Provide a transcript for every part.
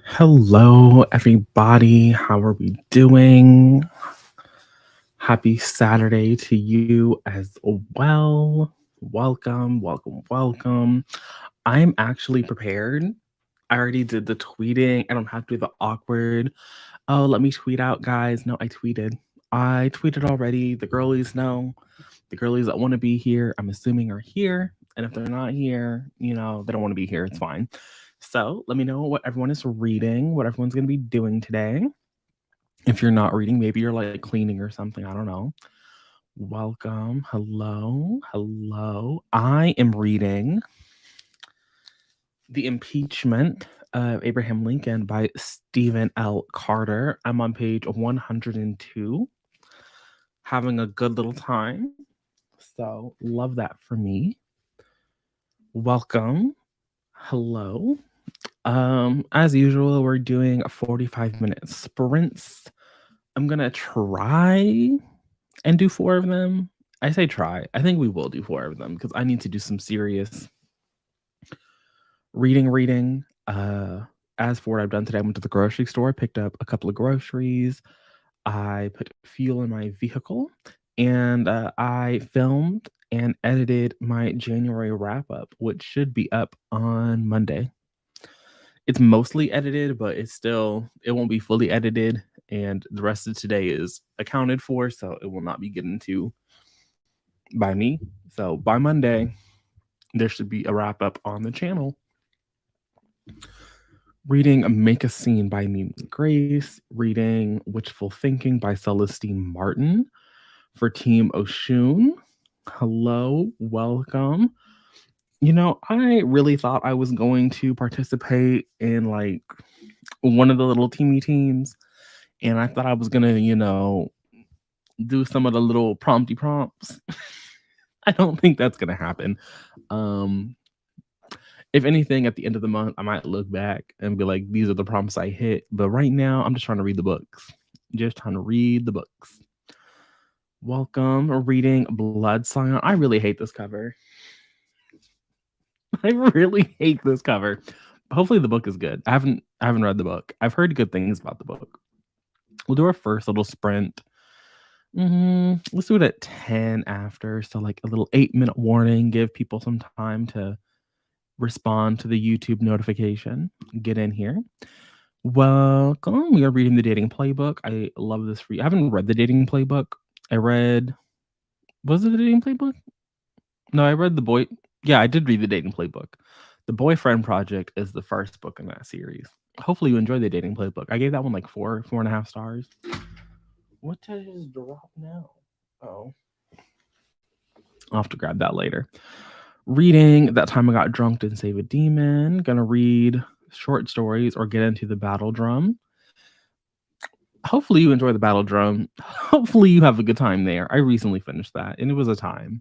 Hello, everybody. How are we doing? Happy Saturday to you as well. Welcome, welcome, welcome. I'm actually prepared. I already did the tweeting. I don't have to do the awkward. Oh, let me tweet out, guys. No, I tweeted. I tweeted already. The girlies know. The girlies that want to be here, I'm assuming, are here. And if they're not here, they don't want to be here. It's fine. So let me know what everyone is reading, what everyone's going to be doing today. If you're not reading, maybe you're like cleaning or something. I don't know. Welcome. Hello. Hello. I am reading The Impeachment of Abraham Lincoln by Stephen L. Carter. I'm on page 102. Having a good little time. So, love that for me. Welcome. Hello. As usual, we're doing 45-minute sprints. I'm gonna try and do 4 of them. I say try. I think we will do 4 of them because I need to do some serious reading. As for what I've done today, I went to the grocery store, picked up a couple of groceries. I put fuel in my vehicle, and I filmed and edited my January wrap up, which should be up on Monday. It's mostly edited, but it won't be fully edited, and the rest of today is accounted for, so it will not be getting to by me. So by Monday, there should be a wrap up on the channel. Reading Make a Scene by Mimi Grace, reading Wishful Thinking by Celestine Martin for Team Oshun. Hello, welcome. I really thought I was going to participate in like one of the little teamy teams, and I thought I was gonna, do some of the little prompty prompts. I don't think that's gonna happen. If anything, at the end of the month, I might look back and be like, these are the prompts I hit. But right now, I'm just trying to read the books. Just trying to read the books. Welcome, reading Blood Scion. I really hate this cover. I really hate this cover. Hopefully the book is good. I haven't read the book. I've heard good things about the book. We'll do our first little sprint. Let's do it at 10 after. So like a little 8-minute warning. Give people some time to respond to the YouTube notification. Get in here. Welcome. We are reading the Dating Playbook. I love this for you. I haven't read the Dating Playbook. Was it the Dating Playbook? No, I read the boy. Yeah, I did read the Dating Playbook. The Boyfriend Project is the first book in that series. Hopefully you enjoy the Dating Playbook. I gave that one like 4.5 stars. What does drop now? Oh. I'll have to grab that later. Reading That Time I Got Drunk and Save a Demon. Gonna read short stories or get into the Battle Drum. Hopefully you enjoy the Battle Drum. Hopefully you have a good time there. I recently finished that, and it was a time.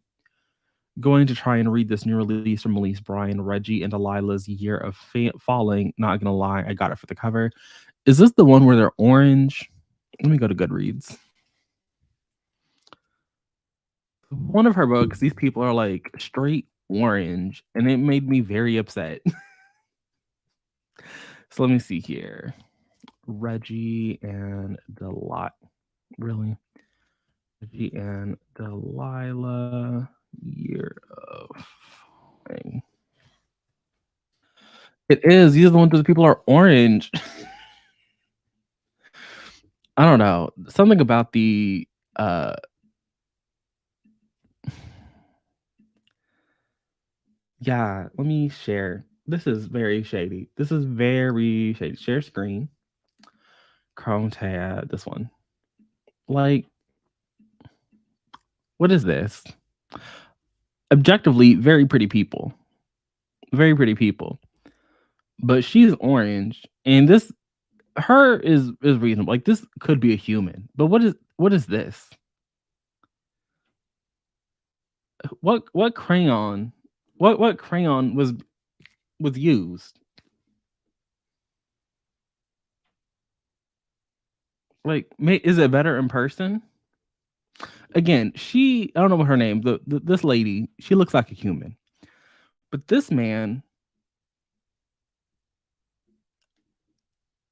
Going to try and read this new release from Elise Bryan, Reggie and Delilah's Year of Falling. Not gonna lie, I got it for the cover. Is this the one where they're orange? Let me go to Goodreads. One of her books, these people are like straight orange, and it made me very upset. So let me see here. Reggie and Delilah. Really? Reggie and Delilah, Year of Falling. It is. These are the ones where the people are orange. I don't know. Something about the yeah, let me share. This is very shady. Share screen. Chrome tab, this one. Like, what is this? Objectively, very pretty people. Very pretty people. But she's orange, and her is reasonable. Like, this could be a human. But what is this? What crayon? What crayon was used? Like, is it better in person? Again, I don't know what her name. This lady, she looks like a human, but this man,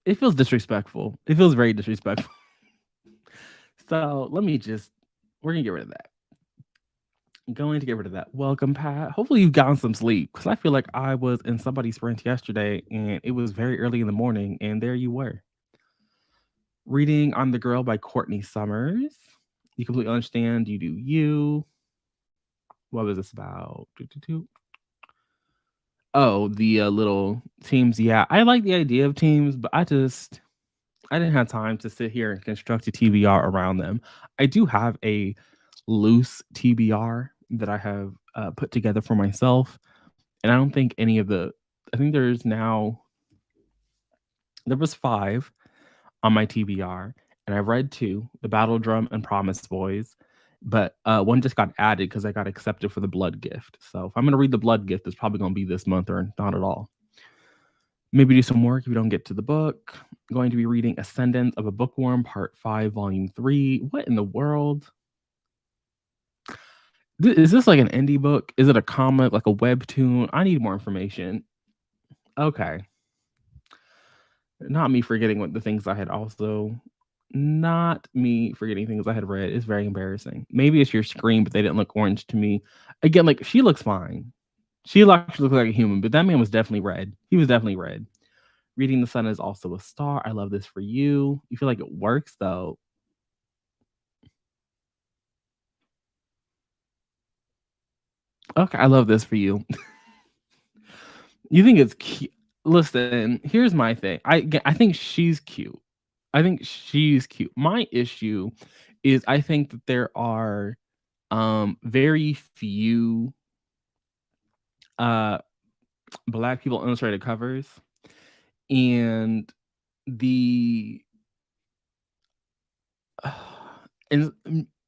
It feels disrespectful. It feels very disrespectful. So let me just we're gonna get rid of that. Going to get rid of that. Welcome, Pat. Hopefully you've gotten some sleep because I feel like I was in somebody's sprint yesterday and it was very early in the morning and there you were. Reading On the Girl by Courtney Summers. You completely understand. You do you. What was this about? Oh, the little teams. Yeah, I like the idea of teams, but I didn't have time to sit here and construct a TBR around them. I do have a loose TBR that I have put together for myself, and I don't think any of the. I think there was 5 on my TBR, and I read 2, The Battle Drum and Promised Boys, but one just got added because I got accepted for the Blood Gift. So if I'm gonna read the Blood Gift, it's probably gonna be this month or not at all. Maybe do some work if you don't get to the book. I'm going to be reading Ascendance of a Bookworm, Part 5, Volume 3. What in the world? Is this like an indie book? Is it a comic, like a webtoon? I need more information. Okay. Not me forgetting what the things I had also. Not me forgetting things I had read. It's very embarrassing. Maybe it's your screen, but they didn't look orange to me. Again, like she looks fine. She actually looks like a human, but that man was definitely red. He was definitely red. Reading the Sun is also a star. I love this for you. You feel like it works though. Okay, I love this for you. You think it's cute? Listen, here's my thing. I think she's cute. I think she's cute. My issue is I think that there are very few uh black people illustrated covers, and the and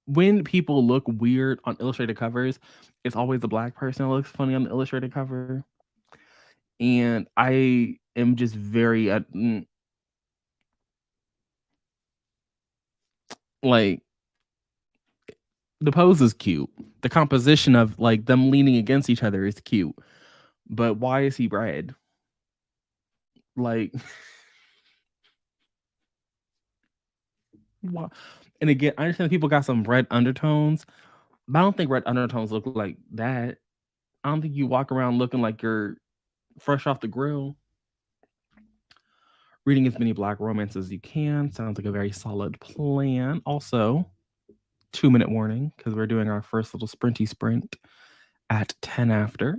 when people look weird on illustrated covers, it's always the black person that looks funny on the illustrated cover. And I am just very like the pose is cute. The composition of like them leaning against each other is cute. But why is he red? Like why? And again, I understand people got some red undertones, but I don't think red undertones look like that. I don't think you walk around looking like you're fresh off the grill. Reading as many black romances as you can sounds like a very solid plan. Also, 2-minute warning because we're doing our first little sprinty sprint at 10 after.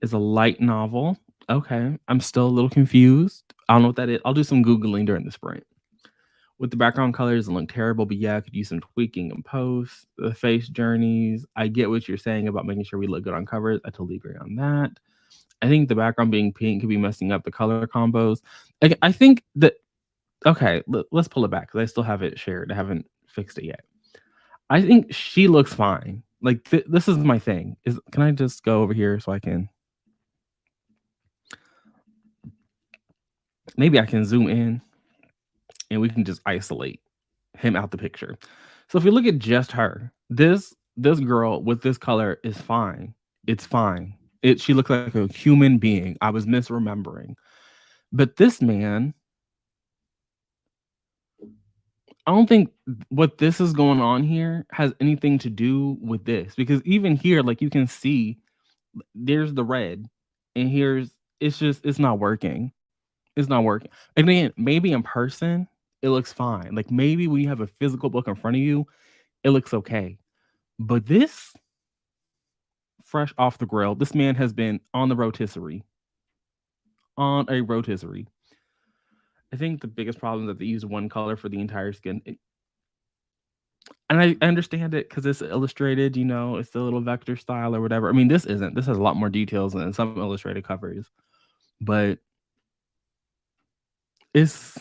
Is a light novel. Okay, I'm still a little confused. I don't know what that is. I'll do some Googling during the sprint. With the background colors, it look terrible, but yeah, I could use some tweaking in post. The face journeys, I get what you're saying about making sure we look good on covers. I totally agree on that. I think the background being pink could be messing up the color combos. Like, I think that, okay, let's pull it back because I still have it shared. I haven't fixed it yet. I think she looks fine. Like, this is my thing. Can I just go over here so I can? Maybe I can zoom in and we can just isolate him out the picture. So if you look at just her, this girl with this color is fine. It's fine. She looks like a human being. I was misremembering. But this man, I don't think what this is going on here has anything to do with this, because even here, like you can see, there's the red, and it's not working. It's not working. And again, maybe in person it looks fine. Like maybe when you have a physical book in front of you, it looks okay. But this, fresh off the grill, this man has been on the rotisserie. On a rotisserie. I think the biggest problem is that they use one color for the entire skin. And I understand it because it's illustrated, it's the little vector style or whatever. I mean, this isn't. This has a lot more details than some illustrated covers. But it's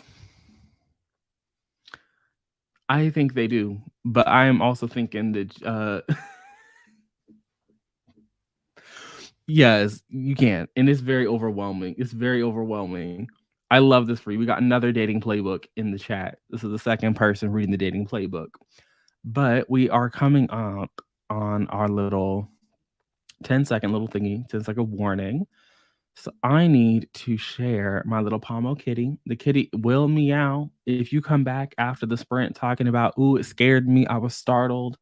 I think they do. But I am also thinking that yes, you can. And it's very overwhelming. It's very overwhelming. I love this for you. We got another dating playbook in the chat. This is the second person reading the dating playbook. But we are coming up on our little 10-second little thingy. So it's like a warning. So I need to share my little Pomo kitty. The kitty will meow if you come back after the sprint talking about, "Ooh, it scared me. I was startled."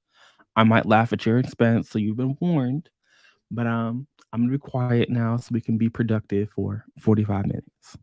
I might laugh at your expense, so you've been warned. But I'm gonna be quiet now so we can be productive for 45 minutes.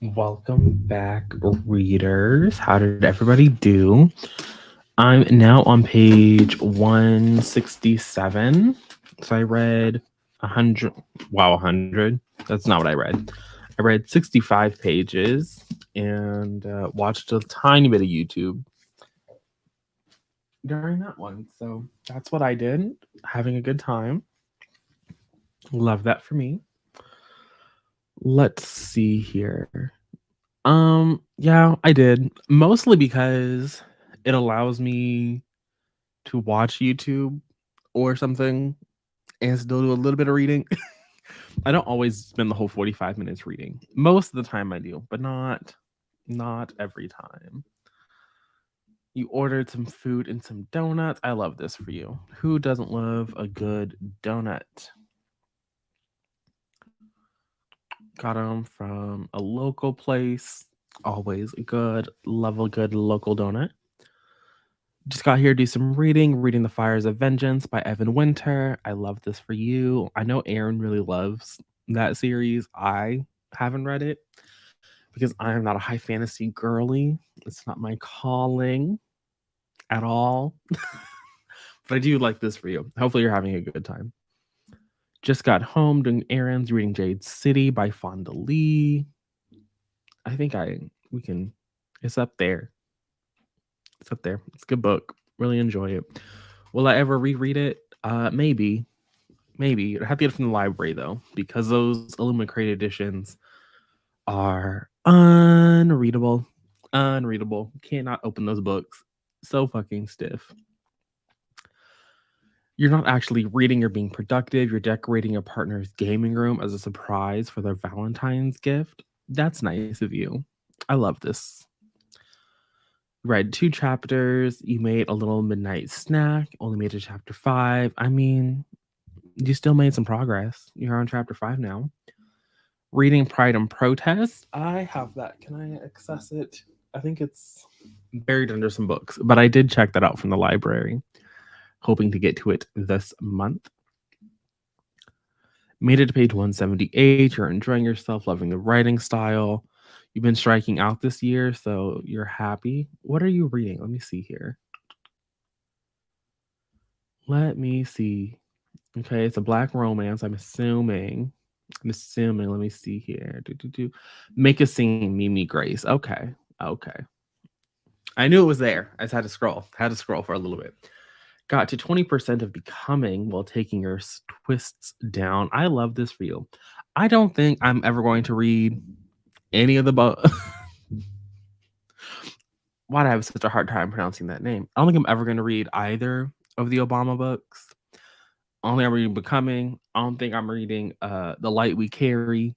Welcome back, readers. How did everybody do? I'm now on page 167. So I read 100. Wow, 100. That's not what I read. I read 65 pages and watched a tiny bit of YouTube during that one. So that's what I did. Having a good time. Love that for me. Let's see here. Yeah, I did. Mostly because it allows me to watch YouTube or something and still do a little bit of reading. I don't always spend the whole 45 minutes reading. Most of the time I do, but not every time. You ordered some food and some donuts. I love this for you. Who doesn't love a good donut? Got them from a local place. Always good. Love a good local donut. Just got here to do some reading The Fires of Vengeance by Evan Winter. I love this for you. I know Aaron really loves that series. I haven't read it because I am not a high fantasy girly. It's not my calling at all. But I do like this for you. Hopefully you're having a good time. Just got home doing errands, reading Jade City by Fonda Lee. I think we can. It's up there. It's up there. It's a good book. Really enjoy it. Will I ever reread it? Maybe. Maybe. I have to get it from the library though, because those Illuminate editions are unreadable. Unreadable. Cannot open those books. So fucking stiff. You're not actually reading or being productive. You're decorating your partner's gaming room as a surprise for their Valentine's gift. That's nice of you. I love this. Read 2 chapters. You made a little midnight snack. Only made it to chapter 5. I mean, you still made some progress. You're on chapter 5 now. Reading Pride and Protest. I have that. Can I access it? I think it's buried under some books, but I did check that out from the library. Hoping to get to it this month. Made it to page 178. You're enjoying yourself, loving the writing style. You've been striking out this year, so you're happy. What are you reading? Let me see here. Let me see. Okay, it's a black romance. I'm assuming. Let me see here. Make a scene, Mimi Grace. Okay. Okay. I knew it was there. I just had to scroll. Had to scroll for a little bit. Got to 20% of becoming while taking your twists down. I love this for you. I don't think I'm ever going to read any of the books. Why do I have such a hard time pronouncing that name? I don't think I'm ever going to read either of the Obama books. Only I'm reading Becoming. I don't think I'm reading The Light We Carry,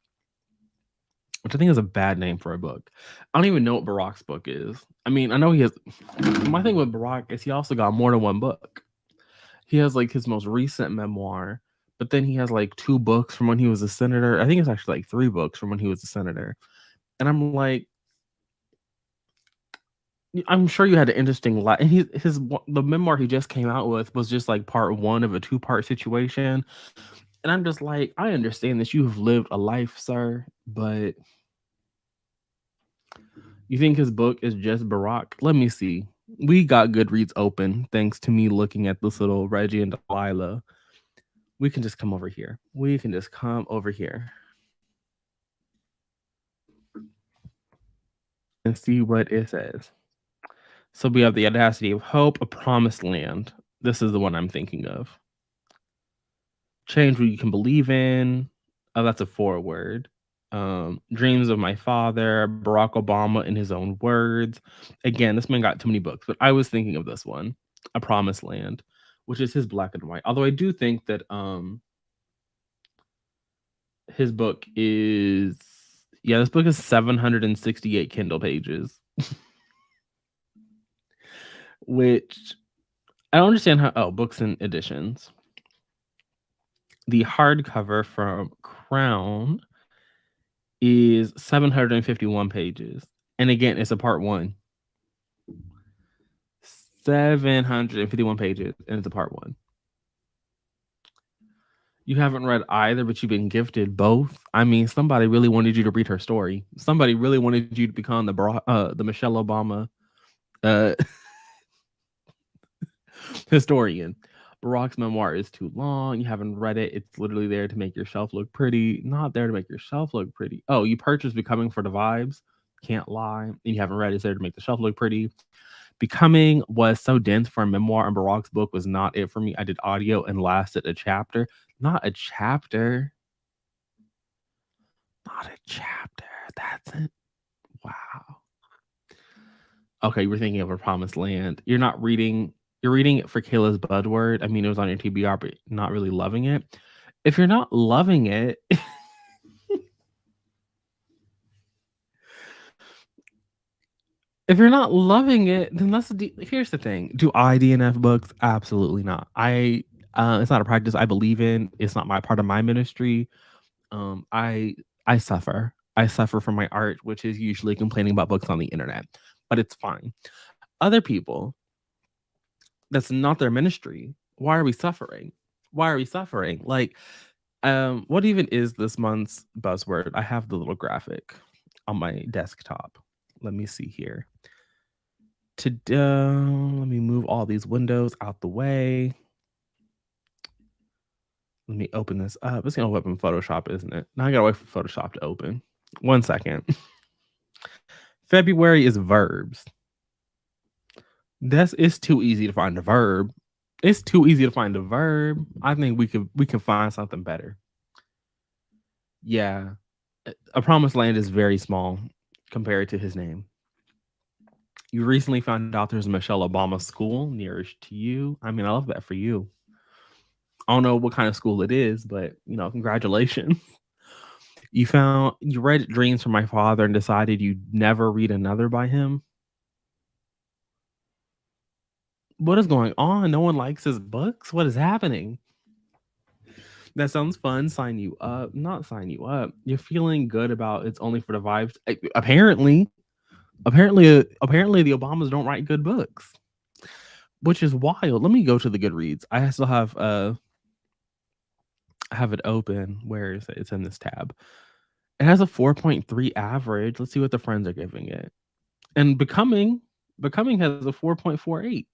which I think is a bad name for a book. I don't even know what Barack's book is. I mean, I know he has. My thing with Barack is he also got more than one book. He has like his most recent memoir, but then he has like 2 books from when he was a senator. I think it's actually like 3 books from when he was a senator. And I'm like, I'm sure you had an interesting life. And the memoir he just came out with was just like part 1 of a 2-part situation. And I'm just like, I understand that you have lived a life, sir, but you think his book is just Barack? Let me see. We got Goodreads open thanks to me looking at this little Reggie and Delilah. We can just come over here. We can just come over here and see what it says. So we have The Audacity of Hope, A Promised Land. This is the one I'm thinking of. Change What You Can Believe In. Oh, that's a foreword. Dreams of My Father, Barack Obama in His Own Words. Again, this man got too many books, but I was thinking of this one, A Promised Land, which is his black and white. Although I do think that his book is, this book is 768 Kindle pages. Which I don't understand how. Books and editions. The hardcover from Crown is 751 pages. And again, it's a part 1. 751 pages, and it's a part 1. You haven't read either, but you've been gifted both. I mean, somebody really wanted you to read her story. Somebody really wanted you to become the Michelle Obama uh, historian. Barack's memoir is too long. You haven't read it. It's literally there to make your shelf look pretty. Not there to make your shelf look pretty. Oh, you purchased Becoming for the vibes. Can't lie. And you haven't read it. It's there to make the shelf look pretty. Becoming was so dense for a memoir, and Barack's book was not it for me. I did audio and lasted a chapter. Not a chapter. Not a chapter. That's it. Wow. Okay, you were thinking of A Promised Land. You're not reading. You're reading it for Kayla's Budword. I mean, it was on your TBR, but not really loving it. If you're not loving it, if you're not loving it, then here's the thing. Do I DNF books? Absolutely not. It's not a practice I believe in. It's not my part of my ministry. I suffer. I suffer from my art, which is usually complaining about books on the internet, but it's fine. Other people, that's not their ministry. Why are we suffering? Why are we suffering? Like, what even is this month's buzzword? I have the little graphic on my desktop. Let me see here. Let me move all these windows out the way. Let me open this up. It's gonna open Photoshop, isn't it? Now I gotta wait for Photoshop to open. 1 second. February is verbs. It's too easy to find a verb. It's too easy to find a verb. I think we can find something better. Yeah. A Promised Land is very small compared to his name. You recently found out there's a Michelle Obama school nearest to you. I mean, I love that for you. I don't know what kind of school it is, but congratulations. You read Dreams from My Father and decided you'd never read another by him. What is going on? No one likes his books? What is happening? That sounds fun. Sign you up. Not sign you up. You're feeling good about It's Only for the Vibes. Apparently the Obamas don't write good books, which is wild. Let me go to the Goodreads. I still have it open. Where is it? It's in this tab. It has a 4.3 average. Let's see what the friends are giving it. And Becoming has a 4.48.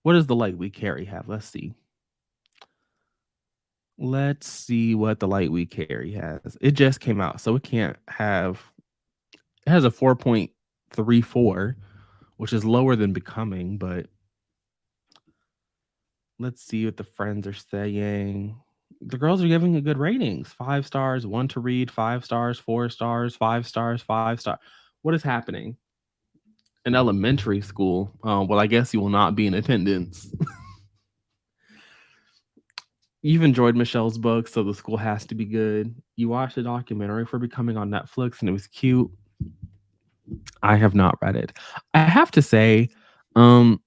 What does The Light We Carry have? Let's see. Let's see what The Light We Carry has. It just came out, so it can't have. It has a 4.34, which is lower than Becoming, but let's see what the friends are saying. The girls are giving it good ratings. 5 stars, 1 to read, 5 stars, 4 stars, 5 stars, 5 stars. What is happening? In elementary school, well, I guess you will not be in attendance. You've enjoyed Michelle's book, so the school has to be good. You watched a documentary for Becoming on Netflix, and it was cute. I have not read it. I have to say, the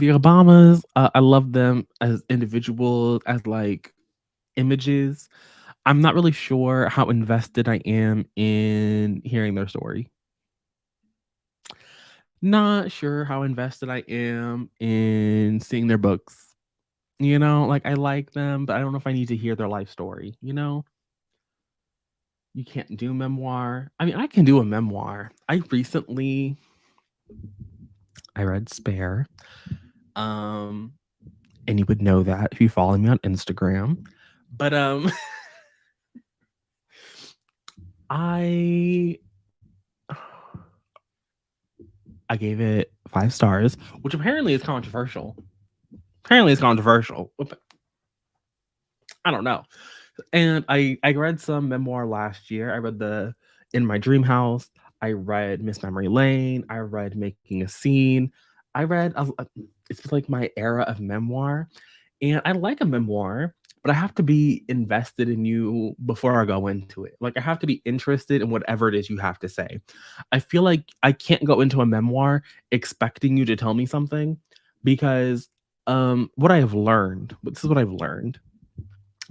Obamas, I love them as individuals, as like images. I'm not really sure how invested I am in hearing their story. Not sure how invested I am in seeing their books. Like I like them, but I don't know if I need to hear their life story. You can't do memoir. I mean, I can do a memoir. I read Spare. And you would know that if you follow me on Instagram. But I gave it 5 stars, which apparently is controversial. I don't know. And I read some memoir last year. I read In My Dream House. I read Miss Memory Lane. I read Making a Scene. It's like my era of memoir. And I like a memoir, but I have to be invested in you before I go into it. Like I have to be interested in whatever it is you have to say. I feel like I can't go into a memoir expecting you to tell me something because this is what I've learned.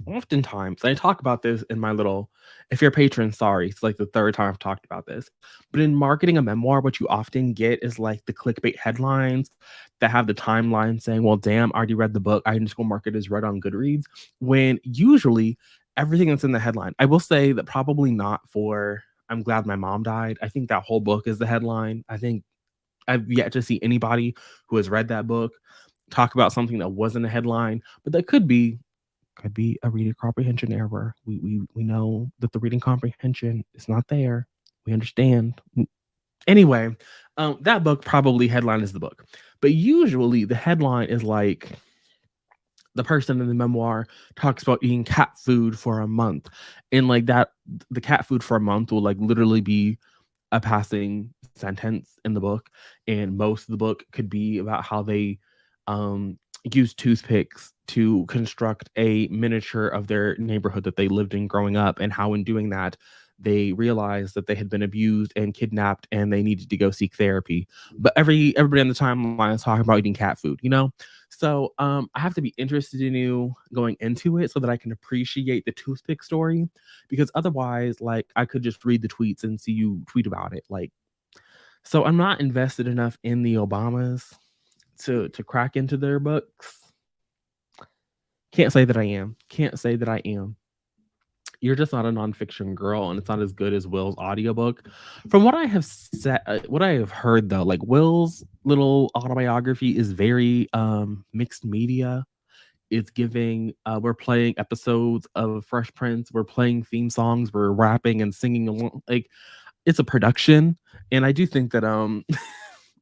Oftentimes, I talk about this in my little, if you're a patron, sorry, it's like the third time I've talked about this. But in marketing a memoir, what you often get is like the clickbait headlines that have the timeline saying, well, damn, I already read the book. I can just go mark it as read on Goodreads. When usually everything that's in the headline, I will say that probably not for I'm glad my mom died. I think that whole book is the headline. I think I've yet to see anybody who has read that book talk about something that wasn't a headline, but that could be a reading comprehension error. We know that the reading comprehension is not there. We understand. Anyway, that book probably headline is the book, but usually the headline is like the person in the memoir talks about eating cat food for a month, and like that, the cat food for a month will like literally be a passing sentence in the book, and most of the book could be about how they um, use toothpicks to construct a miniature of their neighborhood that they lived in growing up, and how in doing that they realized that they had been abused and kidnapped and they needed to go seek therapy. But everybody on the timeline is talking about eating cat food, you know. So I have to be interested in you going into it so that I can appreciate the toothpick story, because otherwise, like, I could just read the tweets and see you tweet about it. Like, so I'm not invested enough in the Obamas to crack into their books. Can't say that I am. Can't say that I am. You're just not a nonfiction girl, and it's not as good as Will's audiobook. From what I have said, what I have heard though, like Will's little autobiography is very mixed media. It's giving we're playing episodes of Fresh Prince, we're playing theme songs, we're rapping and singing along. Like, it's a production, and I do think that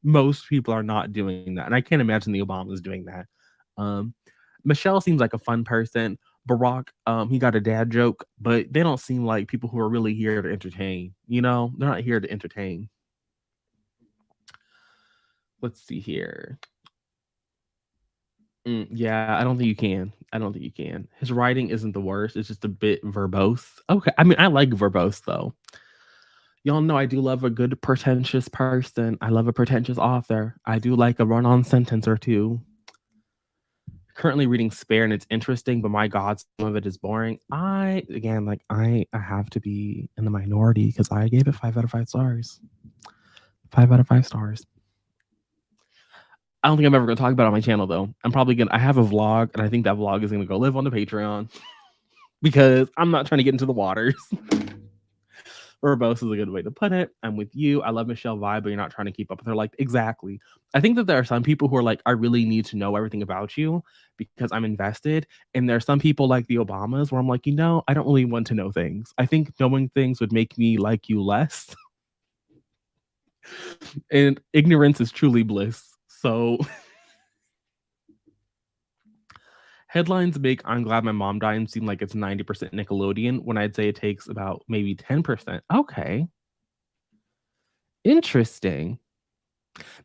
most people are not doing that, and I can't imagine the Obamas doing that. Um, Michelle seems like a fun person. Barack, he got a dad joke, but they don't seem like people who are really here to entertain. You know, they're not here to entertain. Let's see here. Yeah, I don't think you can. I don't think you can. His writing isn't the worst. It's just a bit verbose. Okay, I mean, I like verbose though. Y'all know I do love a good pretentious person. I love a pretentious author. I do like a run-on sentence or two. Currently reading Spare and it's interesting, but my God, some of it is boring. I have to be in the minority because I gave it 5 out of 5 stars. 5 out of 5 stars. I don't think I'm ever gonna talk about it on my channel though. I have a vlog, and I think that vlog is gonna go live on the Patreon because I'm not trying to get into the waters. Verbose is a good way to put it. I'm with you. I love Michelle vibe, but you're not trying to keep up with her. Like, exactly. I think that there are some people who are like, I really need to know everything about you because I'm invested. And there are some people like the Obamas where I'm like, I don't really want to know things. I think knowing things would make me like you less. And ignorance is truly bliss. So headlines make I'm glad my mom died seem like it's 90% Nickelodeon when I'd say it takes about maybe 10%. Okay. Interesting.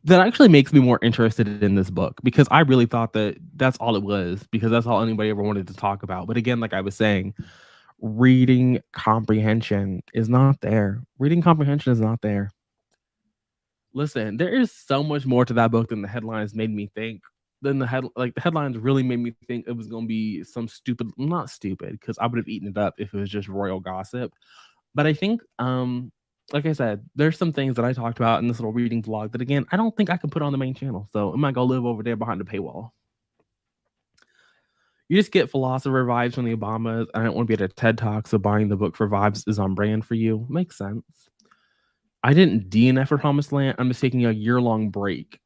That actually makes me more interested in this book because I really thought that that's all it was, because that's all anybody ever wanted to talk about. But again, like I was saying, reading comprehension is not there. Reading comprehension is not there. Listen, there is so much more to that book than the headlines made me think. The headlines really made me think it was gonna be some stupid, not stupid, because I would have eaten it up if it was just royal gossip. But I think, like I said, there's some things that I talked about in this little reading vlog that, again, I don't think I can put on the main channel. So I might go live over there behind the paywall. You just get philosopher vibes from the Obamas. I don't want to be at a TED Talk, so buying the book for vibes is on brand for you. Makes sense. I didn't DNF for Promised Land. I'm just taking a year-long break.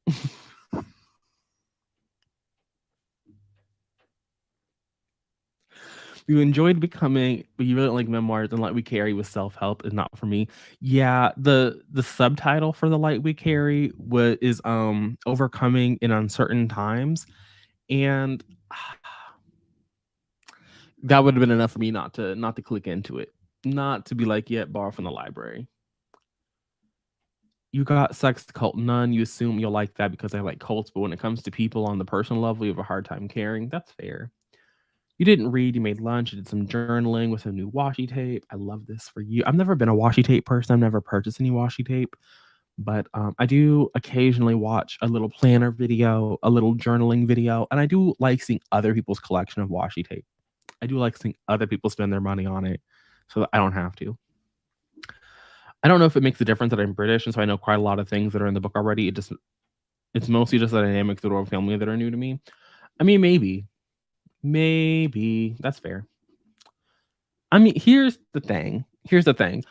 You enjoyed becoming, but you really don't like memoirs, and Light We Carry with self-help is not for me. Yeah, the subtitle for the Light We Carry is overcoming in uncertain times, and that would have been enough for me not to click into it, not to be like, yeah, borrow from the library. You got Sex Cult Nun. You assume you'll like that because I like cults, but when it comes to people on the personal level, you have a hard time caring. That's fair. You didn't read, you made lunch, you did some journaling with some new washi tape. I love this for you. I've never been a washi tape person. I've never purchased any washi tape, but I do occasionally watch a little planner video, a little journaling video, and I do like seeing other people's collection of washi tape. I do like seeing other people spend their money on it so that I don't have to. I don't know if it makes a difference that I'm British, and so I know quite a lot of things that are in the book already. It's mostly just the dynamics of the royal family that are new to me. I mean, maybe that's fair. I mean, Here's the thing.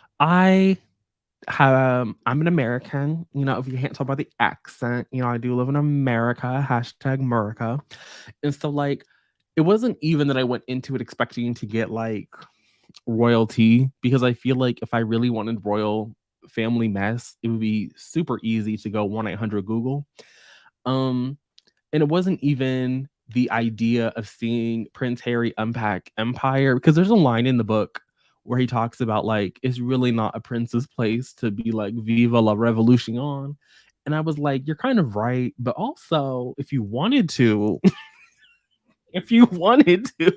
I'm an American. You know, if you can't tell by the accent, you know, I do live in America. Hashtag America. And so, like, it wasn't even that I went into it expecting to get like royalty because I feel like if I really wanted royal family mess, it would be super easy to go 1-800 Google. Um, and it wasn't even the idea of seeing Prince Harry unpack Empire because there's a line in the book where he talks about like it's really not a prince's place to be like Viva la Revolution on. And I was like, you're kind of right, but also if you wanted to, if you wanted to,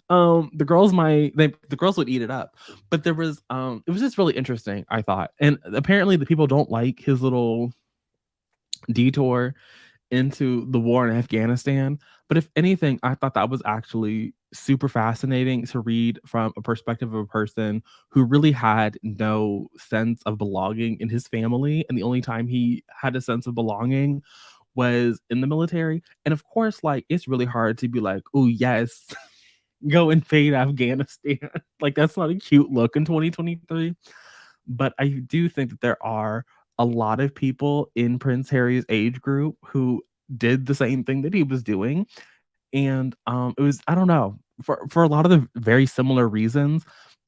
the girls would eat it up. But it was just really interesting, I thought. And apparently the people don't like his little detour into the war in Afghanistan. But if anything, I thought that was actually super fascinating to read from a perspective of a person who really had no sense of belonging in his family. And the only time he had a sense of belonging was in the military. And of course, like, it's really hard to be like, oh, yes, go invade Afghanistan. Like, that's not a cute look in 2023. But I do think that there are a lot of people in Prince Harry's age group who did the same thing that he was doing. And it was, I don't know, for a lot of the very similar reasons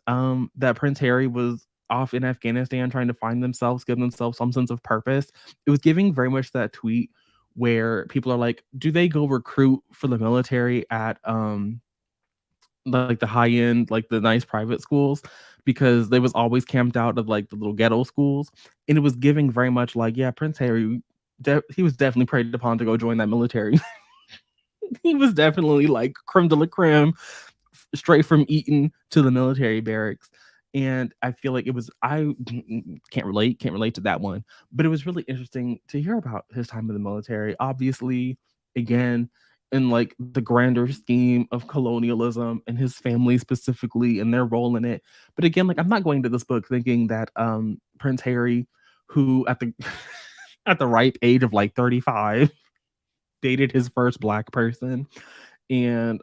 that Prince Harry was off in Afghanistan trying to find themselves, give themselves some sense of purpose. It was giving very much that tweet where people are like, do they go recruit for the military at like the high end, like the nice private schools, because they was always camped out of like the little ghetto schools, and it was giving very much like, yeah, Prince Harry, he was definitely preyed upon to go join that military. He was definitely like creme de la creme, straight from Eton to the military barracks. And I feel like I can't relate to that one, but it was really interesting to hear about his time in the military. Obviously, again, in like the grander scheme of colonialism and his family specifically and their role in it. But again, like, I'm not going to this book thinking that Prince Harry, who at the at the ripe age of like 35 dated his first black person and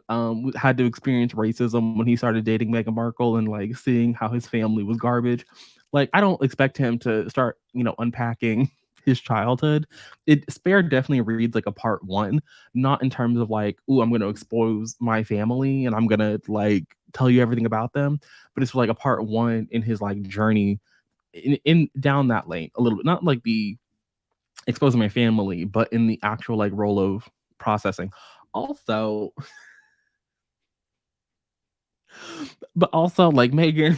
had to experience racism when he started dating Meghan Markle and like seeing how his family was garbage. Like, I don't expect him to start, you know, unpacking his childhood. Spare definitely reads like a part one, not in terms of like, oh, I'm going to expose my family and I'm going to like tell you everything about them, but it's like a part one in his like journey in down that lane a little bit, not like the exposing my family, but in the actual like role of processing. Also, but also like Megan,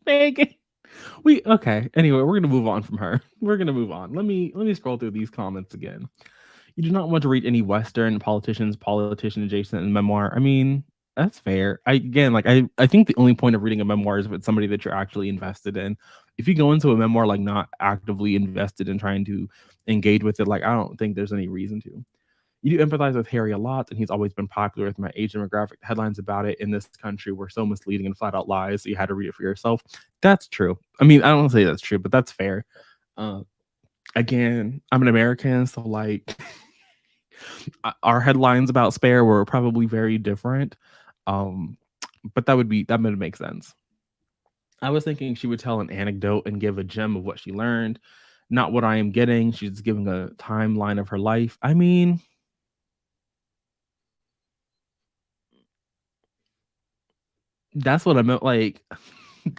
Megan. We okay. Anyway, we're gonna move on from her. We're gonna move on. Let me scroll through these comments again. You do not want to read any Western politician adjacent in memoir. I mean, that's fair. I think the only point of reading a memoir is if it's somebody that you're actually invested in. If you go into a memoir like not actively invested in trying to engage with it, like, I don't think there's any reason to. You do empathize with Harry a lot, and he's always been popular with my age demographic. Headlines about it in this country were so misleading and flat out lies, so you had to read it for yourself. That's true. I mean, I don't say that's true, but that's fair. Uh, Again, I'm an American, so like our headlines about Spare were probably very different. Um, but that would make sense. I was thinking she would tell an anecdote and give a gem of what she learned, not what I am getting. She's giving a timeline of her life. I mean, that's what I meant. Like,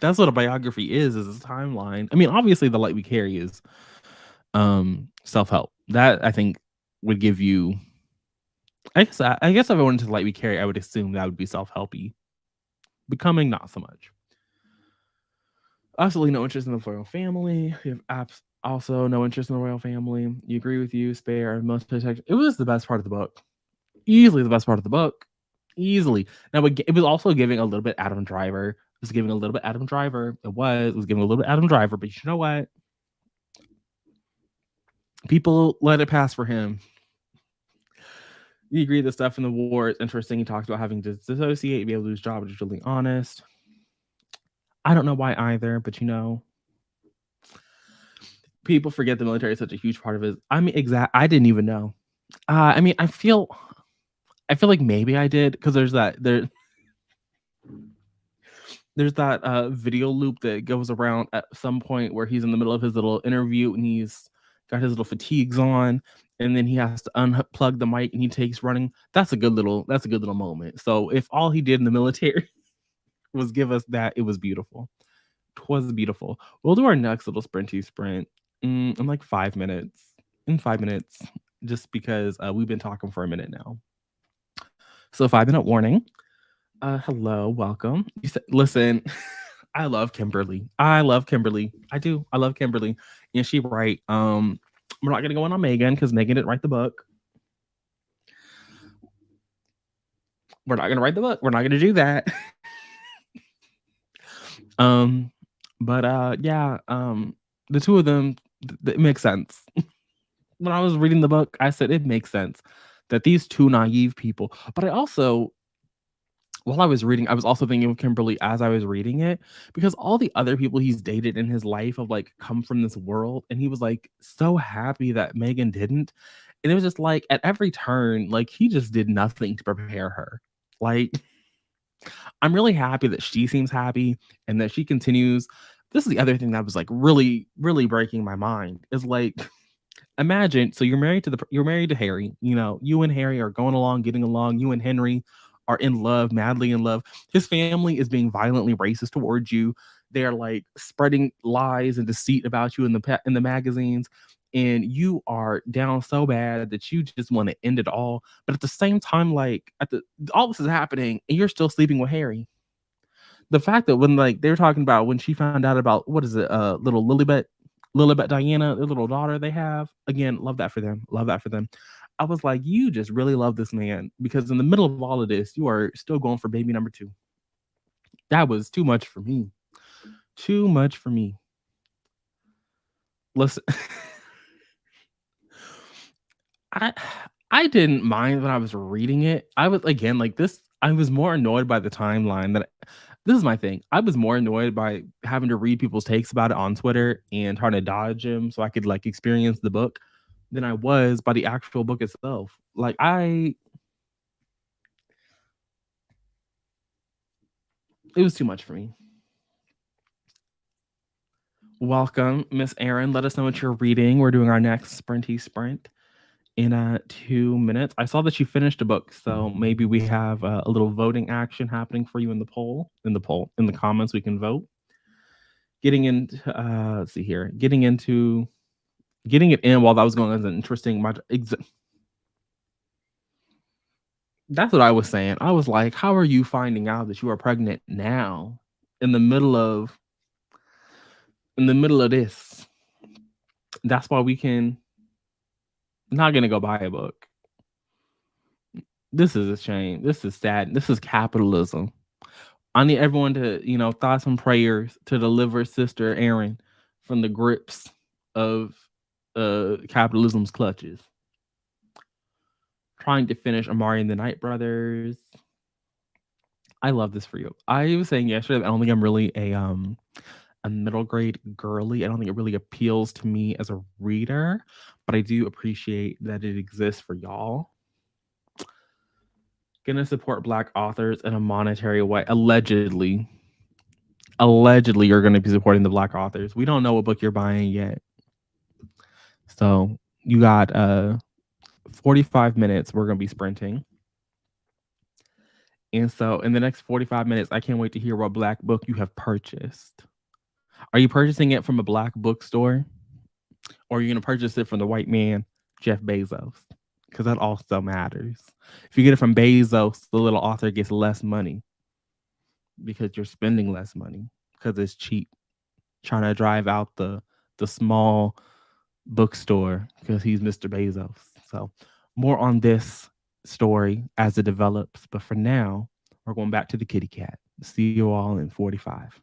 that's what a biography is a timeline. I mean, obviously, The Light We Carry is self help. That I think would give you. I guess if I went into The Light We Carry, I would assume that would be self helpy. Becoming, not so much. Absolutely no interest in the royal family. You have also no interest in the royal family. You agree with you, Spare, most protection. It was the best part of the book. Easily the best part of the book. Easily. Now, it was also giving a little bit Adam Driver. It was giving a little bit Adam Driver. It was giving a little bit Adam Driver, but you know what? People let it pass for him. You agree that stuff in the war is interesting. He talks about having to dissociate, be able to do his job, which is really honest. I don't know why either, but people forget the military is such a huge part of his. I mean, I didn't even know. I mean, I feel like maybe I did because there's that video loop that goes around at some point where he's in the middle of his little interview and he's got his little fatigues on, and then he has to unplug the mic and he takes running. That's a good little moment. So if all he did in the military was give us that, it was beautiful. It was beautiful. We'll do our next little sprinty sprint in like 5 minutes. In 5 minutes, just because we've been talking for a minute now. So 5 minute warning. Hello, welcome. You said, listen, I love Kimberly. I love Kimberly. I do. I love Kimberly. And she right. We're not gonna go in on Megan because Megan didn't write the book. We're not gonna write the book. We're not gonna do that. But yeah, the two of them, it makes sense. When I was reading the book, I said it makes sense that these two naive people, but I also while I was reading, I was also thinking of Kimberly as I was reading it because all the other people he's dated in his life have like come from this world, and he was like so happy that Megan didn't. And it was just like at every turn, like he just did nothing to prepare her. Like, I'm really happy that she seems happy and that she continues. This is the other thing that was like really, really breaking my mind is like imagine so you're married to Harry. You know, you and Harry are going along, getting along. You and Henry are in love, madly in love. His family is being violently racist towards you. They're like spreading lies and deceit about you in the magazines, and you are down so bad that you just want to end it all. But at the same time, like all this is happening, and you're still sleeping with Harry. The fact that when like they were talking about when she found out about what is it, little Lilibet Diana, their little daughter they have. Again, love that for them. Love that for them. I was like, you just really love this man because in the middle of all of this, you are still going for baby number two. That was too much for me. Too much for me. Listen, I I didn't mind when I was reading it. I was again like this. I was more annoyed by the timeline that this is my thing. I was more annoyed by having to read people's takes about it on Twitter and trying to dodge them so I could like experience the book than I was by the actual book itself. Like it was too much for me. Welcome, Miss Erin. Let us know what you're reading. We're doing our next sprinty sprint in 2 minutes. I saw that you finished a book, so maybe we have a little voting action happening for you in the poll. In the comments, we can vote. Getting into let's see here. Getting it in while that was going on is an interesting. That's what I was saying. I was like, how are you finding out that you are pregnant now in the middle of this? That's why we can not gonna go buy a book. This is a shame. This is sad. This is capitalism. I need everyone to, thoughts and prayers to deliver Sister Erin from the grips of capitalism's clutches. Trying to finish Amari and the Night Brothers. I love this for you. I was saying yesterday, I don't think I'm really a middle grade girly. I don't think it really appeals to me as a reader, but I do appreciate that it exists for y'all. Gonna support Black authors in a monetary way. Allegedly, you're gonna be supporting the Black authors. We don't know what book you're buying yet, so you got 45 minutes. We're gonna be sprinting. And so in the next 45 minutes, I can't wait to hear what Black book you have purchased. Are you purchasing it from a Black bookstore? Or are you going to purchase it from the white man, Jeff Bezos? Because that also matters. If you get it from Bezos, the little author gets less money because you're spending less money because it's cheap. Trying to drive out the small bookstore because he's Mr. Bezos. So more on this story as it develops. But for now, we're going back to the kitty cat. See you all in 45.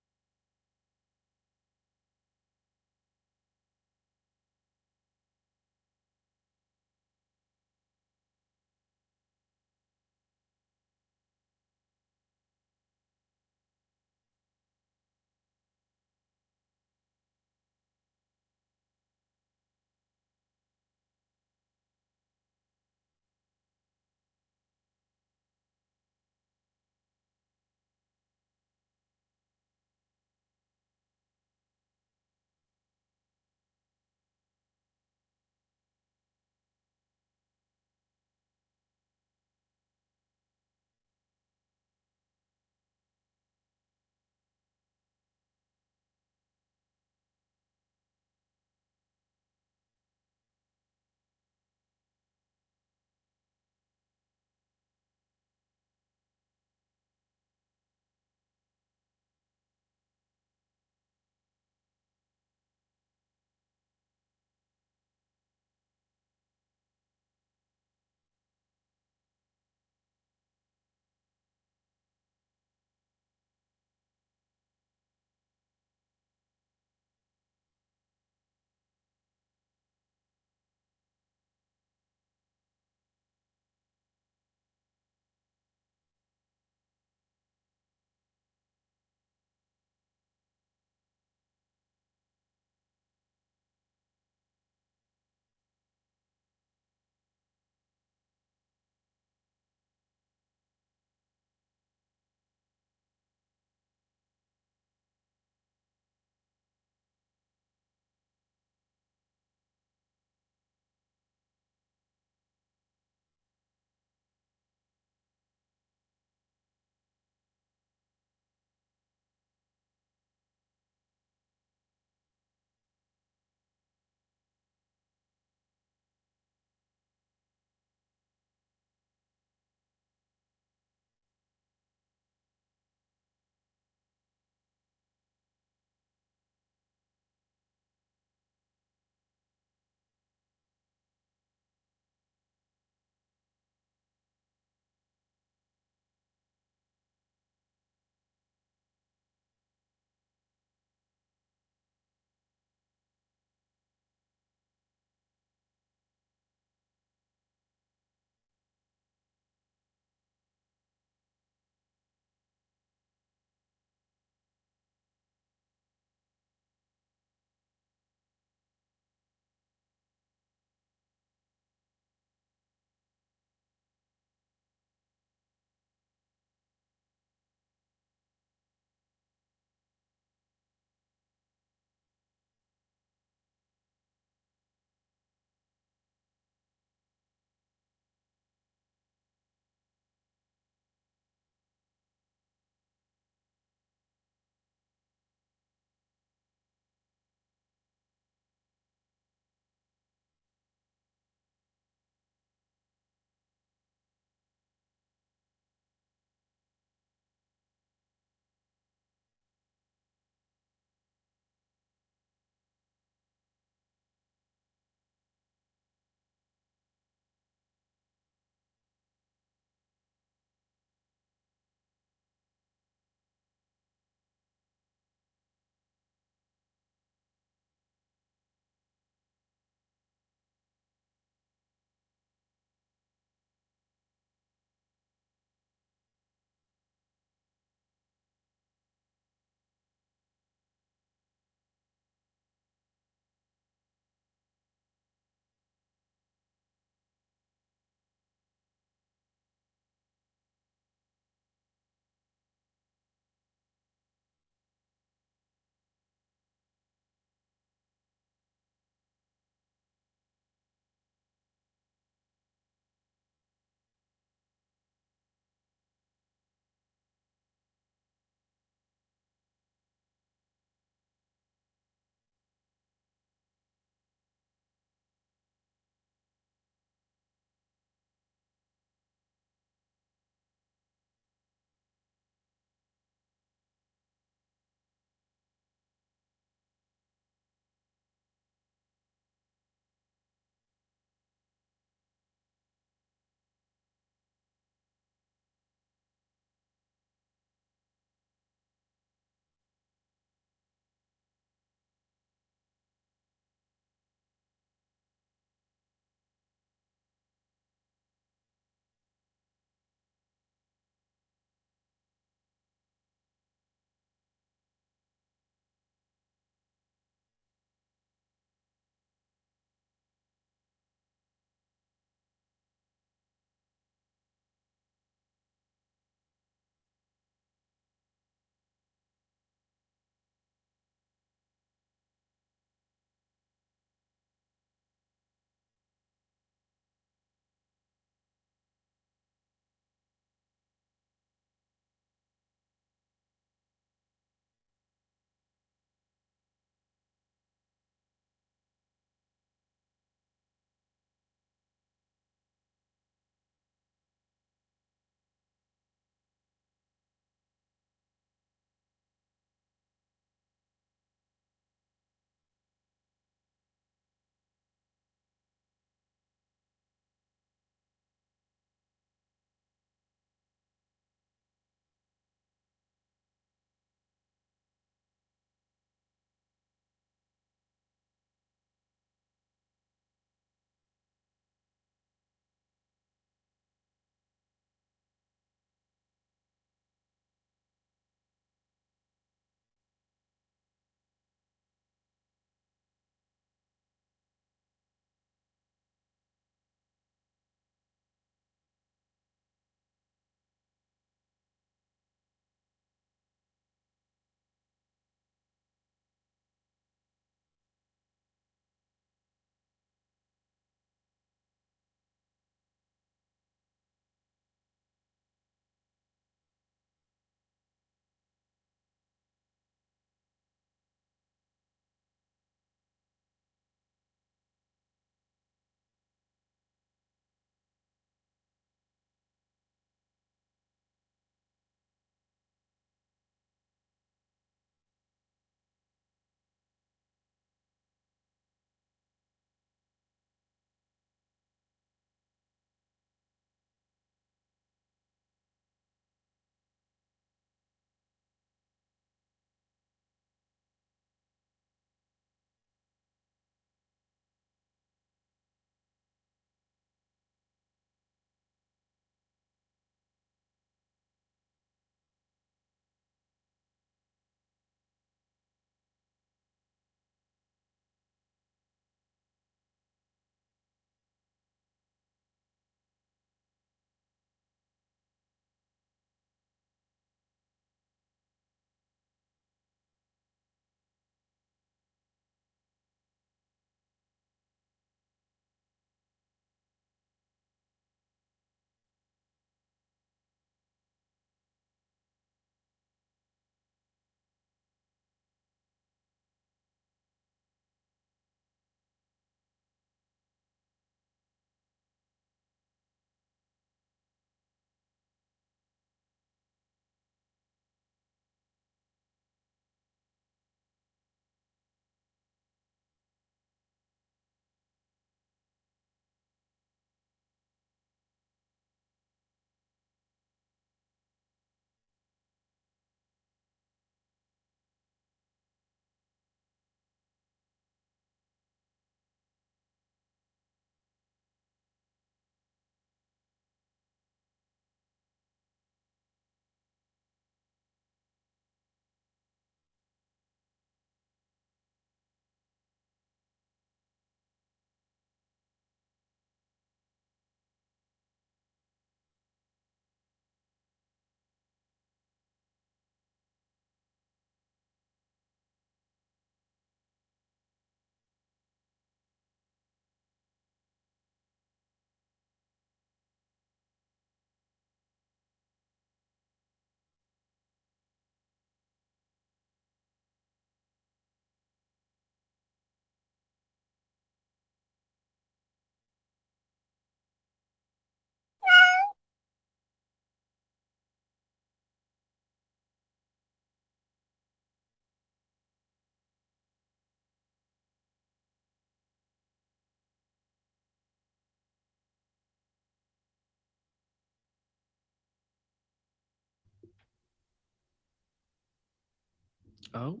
Oh,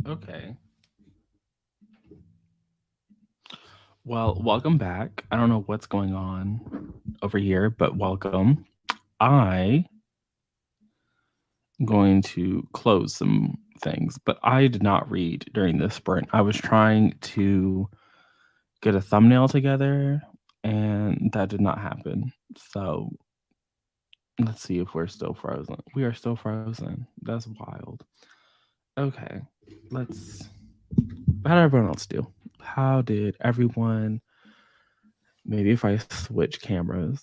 okay. Well, welcome back. I don't know what's going on over here, but welcome. I am going to close some things, but I did not read during this sprint. I was trying to get a thumbnail together, and that did not happen. So let's see if we're still frozen. We are still frozen. That's wild. Okay, let's. How did everyone else do? How did everyone? Maybe if I switch cameras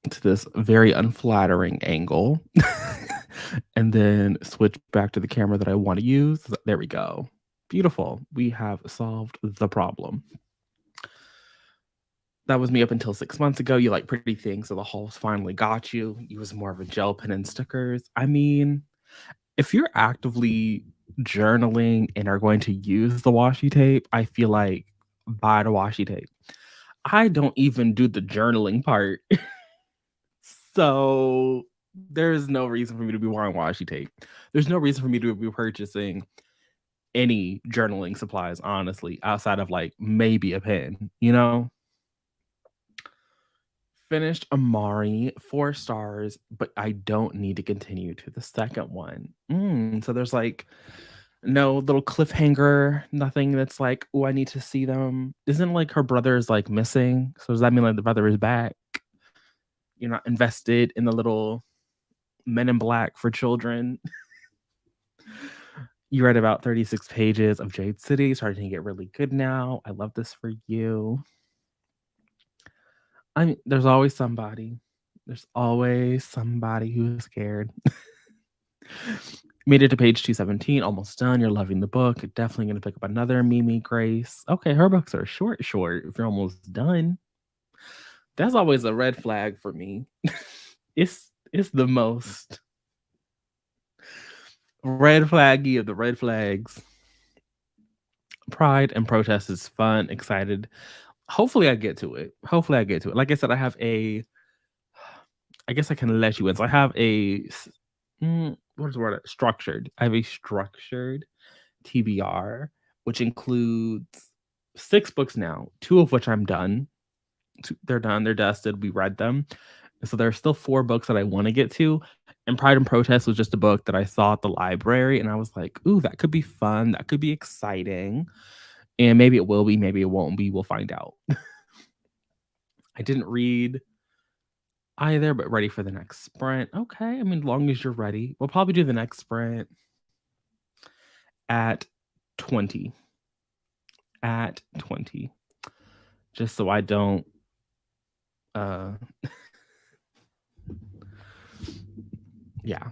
to this very unflattering angle and then switch back to the camera that I want to use. There we go. Beautiful. We have solved the problem. That was me up until 6 months ago. You like pretty things, so the halls finally got you. You was more of a gel pen and stickers. I mean, if you're actively journaling and are going to use the washi tape, I feel like buy the washi tape. I don't even do the journaling part. So there's no reason for me to be wearing washi tape. There's no reason for me to be purchasing any journaling supplies, honestly, outside of like maybe a pen, you know? Finished Amari, 4 stars, but I don't need to continue to the second one. So there's like no little cliffhanger, nothing that's like, oh, I need to see them. Isn't like her brother is like missing? So does that mean like the brother is back? You're not invested in the little Men in Black for children. You read about 36 pages of Jade City, starting to get really good now. I love this for you. I mean, there's always somebody. There's always somebody who's scared. Made it to page 217, almost done. You're loving the book. Definitely going to pick up another Mimi Grace. Okay, her books are short if you're almost done. That's always a red flag for me. It's the most red flaggy of the red flags. Pride and Protest is fun, excited. Hopefully I get to it. Like I said, I guess I can let you in. So I have what is the word? Structured. I have a structured TBR, which includes 6 books now, 2 of which I'm done. They're done, they're dusted, we read them. So there are still 4 books that I want to get to. And Pride and Protest was just a book that I saw at the library, and I was like, ooh, that could be fun. That could be exciting. And maybe it will be, maybe it won't be. We'll find out. I didn't read either, but ready for the next sprint. Okay, I mean, as long as you're ready. We'll probably do the next sprint at 20. At 20. Just so I don't yeah.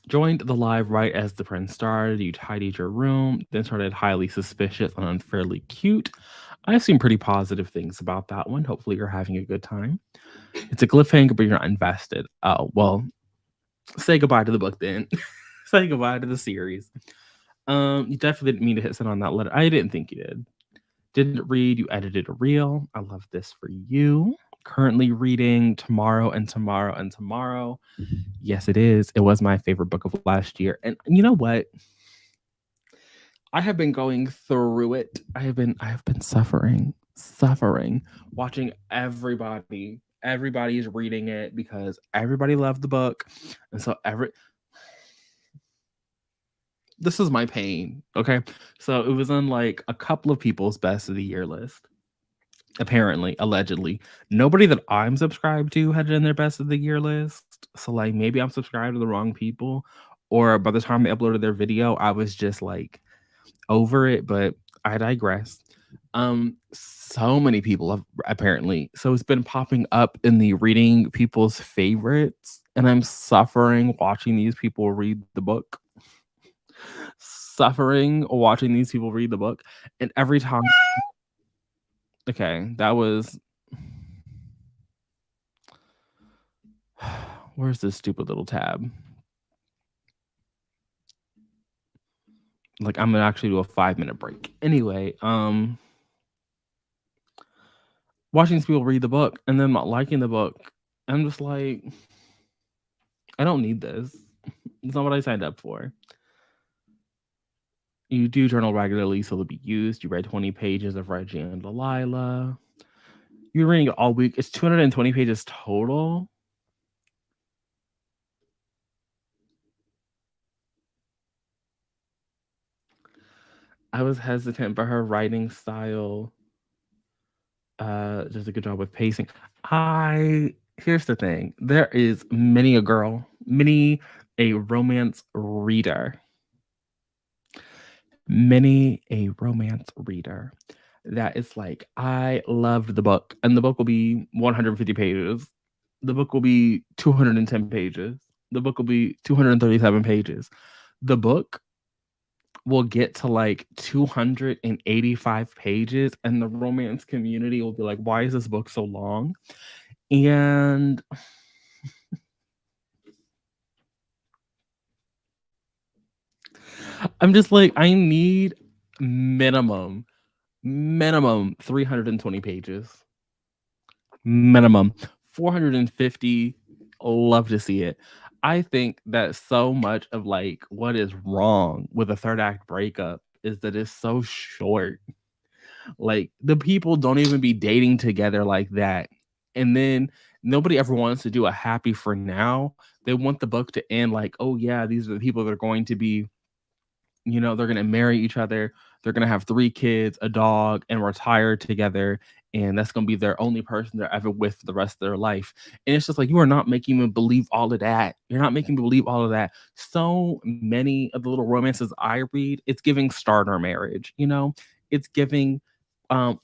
Joined the live right as the prince started. You tidied your room, then started highly suspicious and unfairly cute. I've seen pretty positive things about that one. Hopefully you're having a good time. It's a cliffhanger, but you're not invested. Oh, well, say goodbye to the book then. Say goodbye to the series. You definitely didn't mean to hit send on that letter. I didn't think you did. Didn't read, you edited a reel. I love this for you. Currently reading Tomorrow and Tomorrow and Tomorrow. Yes, it is. It was my favorite book of last year. And you know what? I have been going through it. I have been suffering, watching everybody is reading it because everybody loved the book. And so this is my pain, okay? So it was on like a couple of people's best of the year list. Apparently, allegedly. Nobody that I'm subscribed to had it in their best of the year list. So like maybe I'm subscribed to the wrong people, or by the time they uploaded their video, I was just like over it, but I digress. So many people have apparently. So it's been popping up in the reading people's favorites, and I'm suffering watching these people read the book. Suffering watching these people read the book. And every time okay, that was where's this stupid little tab? Like I'm gonna actually do a 5-minute break. Anyway, watching these people read the book and then not liking the book I'm just like, I don't need this. It's not what I signed up for. You do journal regularly, so it'll be used. You read 20 pages of Reggie and Delilah. You're reading it all week. It's 220 pages total. I was hesitant, but her writing style does a good job with pacing. Here's the thing. There is many a romance reader. Many a romance reader that is like, I loved the book, and the book will be 150 pages. The book will be 210 pages. The book will be 237 pages. The book will get to like 285 pages, and the romance community will be like, why is this book so long? And I'm just like, I need minimum 320 pages. Minimum 450. Love to see it. I think that so much of like what is wrong with a third act breakup is that it's so short. Like the people don't even be dating together like that. And then nobody ever wants to do a happy for now. They want the book to end like, oh yeah, these are the people that are going to be, they're going to marry each other. They're going to have 3 kids, a dog, and retire together. And that's going to be their only person they're ever with for the rest of their life. And it's just like, you are not making me believe all of that. You're not making me believe all of that. So many of the little romances I read, it's giving starter marriage, It's giving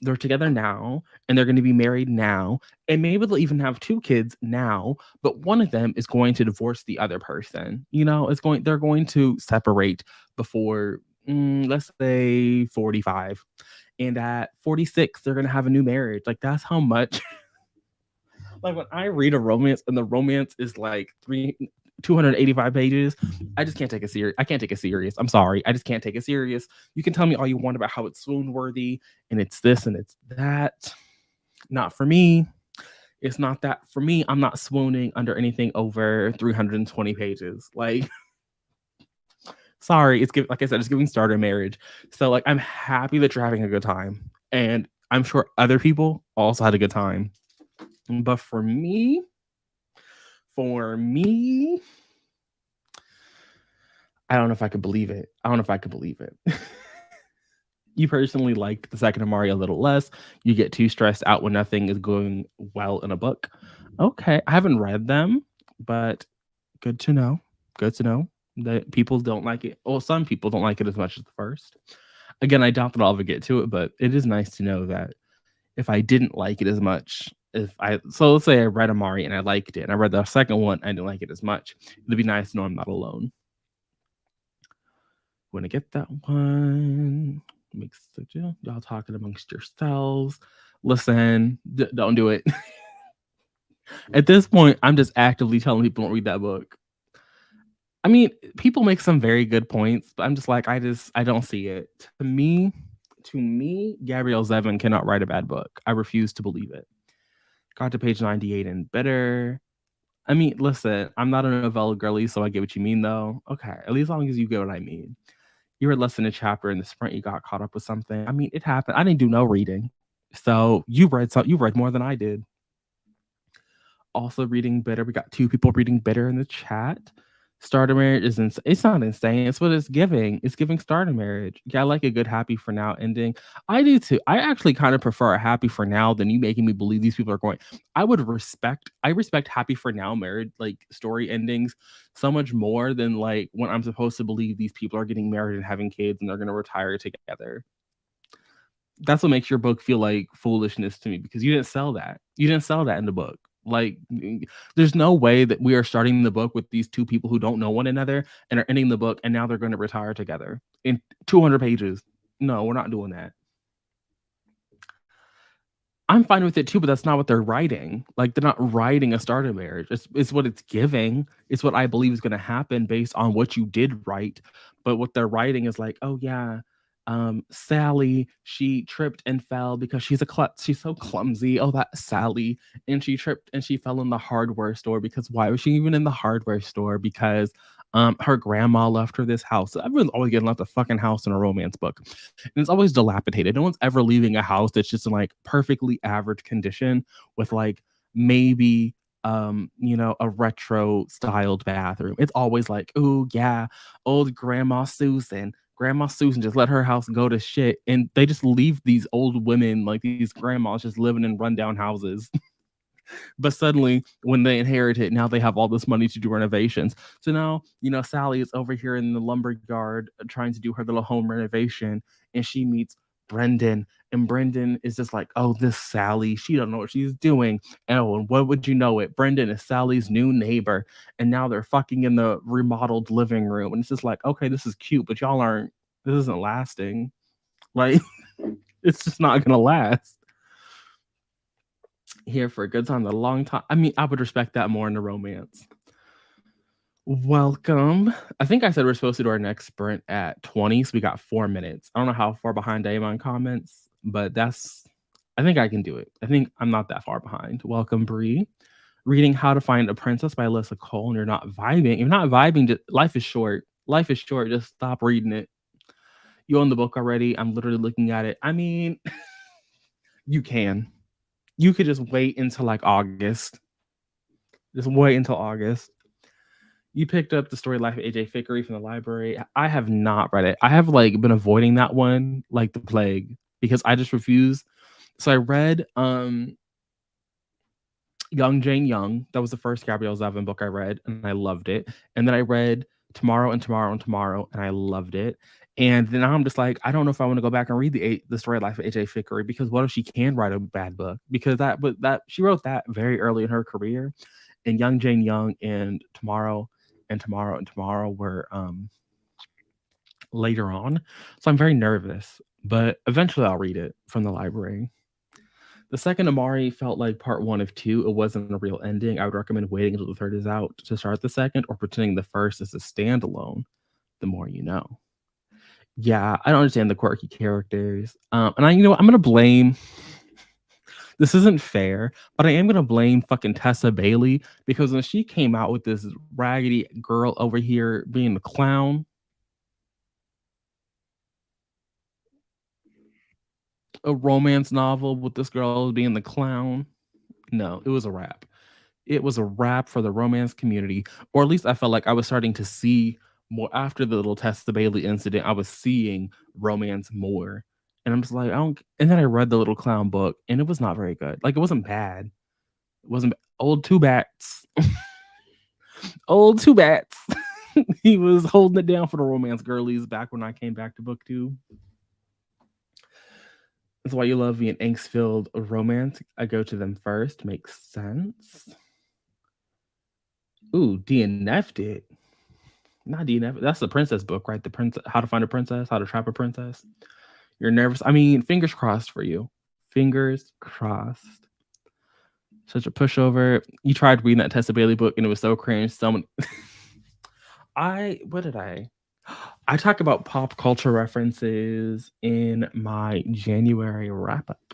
they're together now and they're going to be married now, and maybe they'll even have 2 kids now, but one of them is going to divorce the other person. They're going to separate before let's say 45, and at 46 they're going to have a new marriage. Like that's how much like when I read a romance and the romance is like 285 pages, I just can't take it serious. I can't take it serious. I'm sorry. I just can't take it serious. You can tell me all you want about how it's swoon worthy and it's this and it's that. Not for me. It's not that for me. I'm not swooning under anything over 320 pages. Like, sorry. Like I said, it's giving starter marriage. So like, I'm happy that you're having a good time. And I'm sure other people also had a good time. But for me, I don't know if I could believe it. You personally liked the second Amari a little less. You get too stressed out when nothing is going well in a book. Okay. I haven't read them, but good to know. Good to know that people don't like it. Well, some people don't like it as much as the first. Again, I doubt that I'll ever get to it, but it is nice to know that if I didn't like it as much, so let's say I read Amari and I liked it, and I read the second one, I didn't like it as much. It'd be nice to know I'm not alone. Want to get that one? Y'all talking amongst yourselves. Listen, don't do it. At this point, I'm just actively telling people don't read that book. I mean, people make some very good points, but I'm just like, I don't see it. To me, Gabrielle Zevin cannot write a bad book. I refuse to believe it. Got to page 98 and better. I mean, listen, I'm not a novella girly, so I get what you mean, though. Okay, at least as long as you get what I mean. You read less than a chapter in the sprint, you got caught up with something. I mean, it happened. I didn't do no reading. So you read more than I did. Also reading bitter. We got 2 people reading bitter in the chat. Starter marriage it's not insane. It's what it's giving. It's giving starter marriage. Yeah, I like a good happy for now ending. I do too. I actually kind of prefer a happy for now than you making me believe these people are going. I respect happy for now marriage, like story endings, so much more than like when I'm supposed to believe these people are getting married and having kids and they're gonna retire together. That's what makes your book feel like foolishness to me, because you didn't sell that. You didn't sell that in the book. Like, there's no way that we are starting the book with these 2 people who don't know one another and are ending the book and now they're going to retire together in 200 pages. No, we're not doing that. I'm fine with it too, but that's not what they're writing. Like, they're not writing a starter marriage. It's what it's giving. It's what I believe is going to happen based on what you did write. But what they're writing is like, oh yeah, Sally, she tripped and fell because she's so clumsy. Oh, that Sally. And she tripped and she fell in the hardware store because why was she even in the hardware store? Because her grandma left her this house. Everyone's always getting left a fucking house in a romance book. And it's always dilapidated. No one's ever leaving a house that's just in like perfectly average condition with like maybe a retro styled bathroom. It's always like, oh yeah, old Grandma Susan just let her house go to shit, and they just leave these old women, like these grandmas, just living in rundown houses. But suddenly, when they inherit it, now they have all this money to do renovations. So now, Sally is over here in the lumber yard trying to do her little home renovation, and she meets Brendan. And Brendan is just like, oh, this Sally, she don't know what she's doing. And what would you know it? Brendan is Sally's new neighbor. And now they're fucking in the remodeled living room. And it's just like, okay, this is cute, but this isn't lasting. Like, it's just not gonna last. Here for a good time, a long time. I mean, I would respect that more in a romance. Welcome. I think I said we're supposed to do our next sprint at 20, so we got 4 minutes. I don't know how far behind I am on comments, but I think I can do it. I think I'm not that far behind. Welcome, Bree. Reading How to Find a Princess by Alyssa Cole, and you're not vibing. If you're not vibing, life is short. Life is short. Just stop reading it. You own the book already. I'm literally looking at it. I mean, you can. You could just wait until like August. Just wait until August. You picked up The Story Life of AJ Fickery from the library. I have not read it. I have like been avoiding that one like the plague because I just refuse. So I read Young Jane Young. That was the first Gabrielle Zevin book I read, and I loved it. And then I read Tomorrow and Tomorrow and Tomorrow, and I loved it. And then I'm just like, I don't know if I want to go back and read the Story Life of AJ Fickery because what if she can write a bad book? Because that she wrote that very early in her career, and Young Jane Young and Tomorrow and Tomorrow and Tomorrow were later on. So I'm very nervous, but eventually I'll read it from the library. The second Amari felt like part 1 of 2. It wasn't a real ending. I would recommend waiting until the third is out to start the second, or pretending the first is a standalone. The more you know. Yeah, I don't understand the quirky characters. And I'm gonna blame. This isn't fair, but I am gonna blame fucking Tessa Bailey because when she came out with this raggedy girl over here being the clown. A romance novel with this girl being the clown. No, it was a wrap. It was a wrap for the romance community, or at least I felt like I was starting to see more after the little Tessa Bailey incident. I was seeing romance more, and I'm just like, I don't. And then I read the little clown book, and it was not very good. Like it wasn't bad. It wasn't old two bats. Old two bats. He was holding it down for the romance girlies back when I came back to BookTube. That's why you love me an angst-filled romance. I go to them first. Makes sense. Ooh, DNF'd it. Not DNF. That's the princess book, right? The princess, How to Find a Princess, How to Trap a Princess. You're nervous. I mean, fingers crossed for you. Fingers crossed. Such a pushover. You tried reading that Tessa Bailey book and it was so cringe. What did I? I talk about pop culture references in my January wrap up.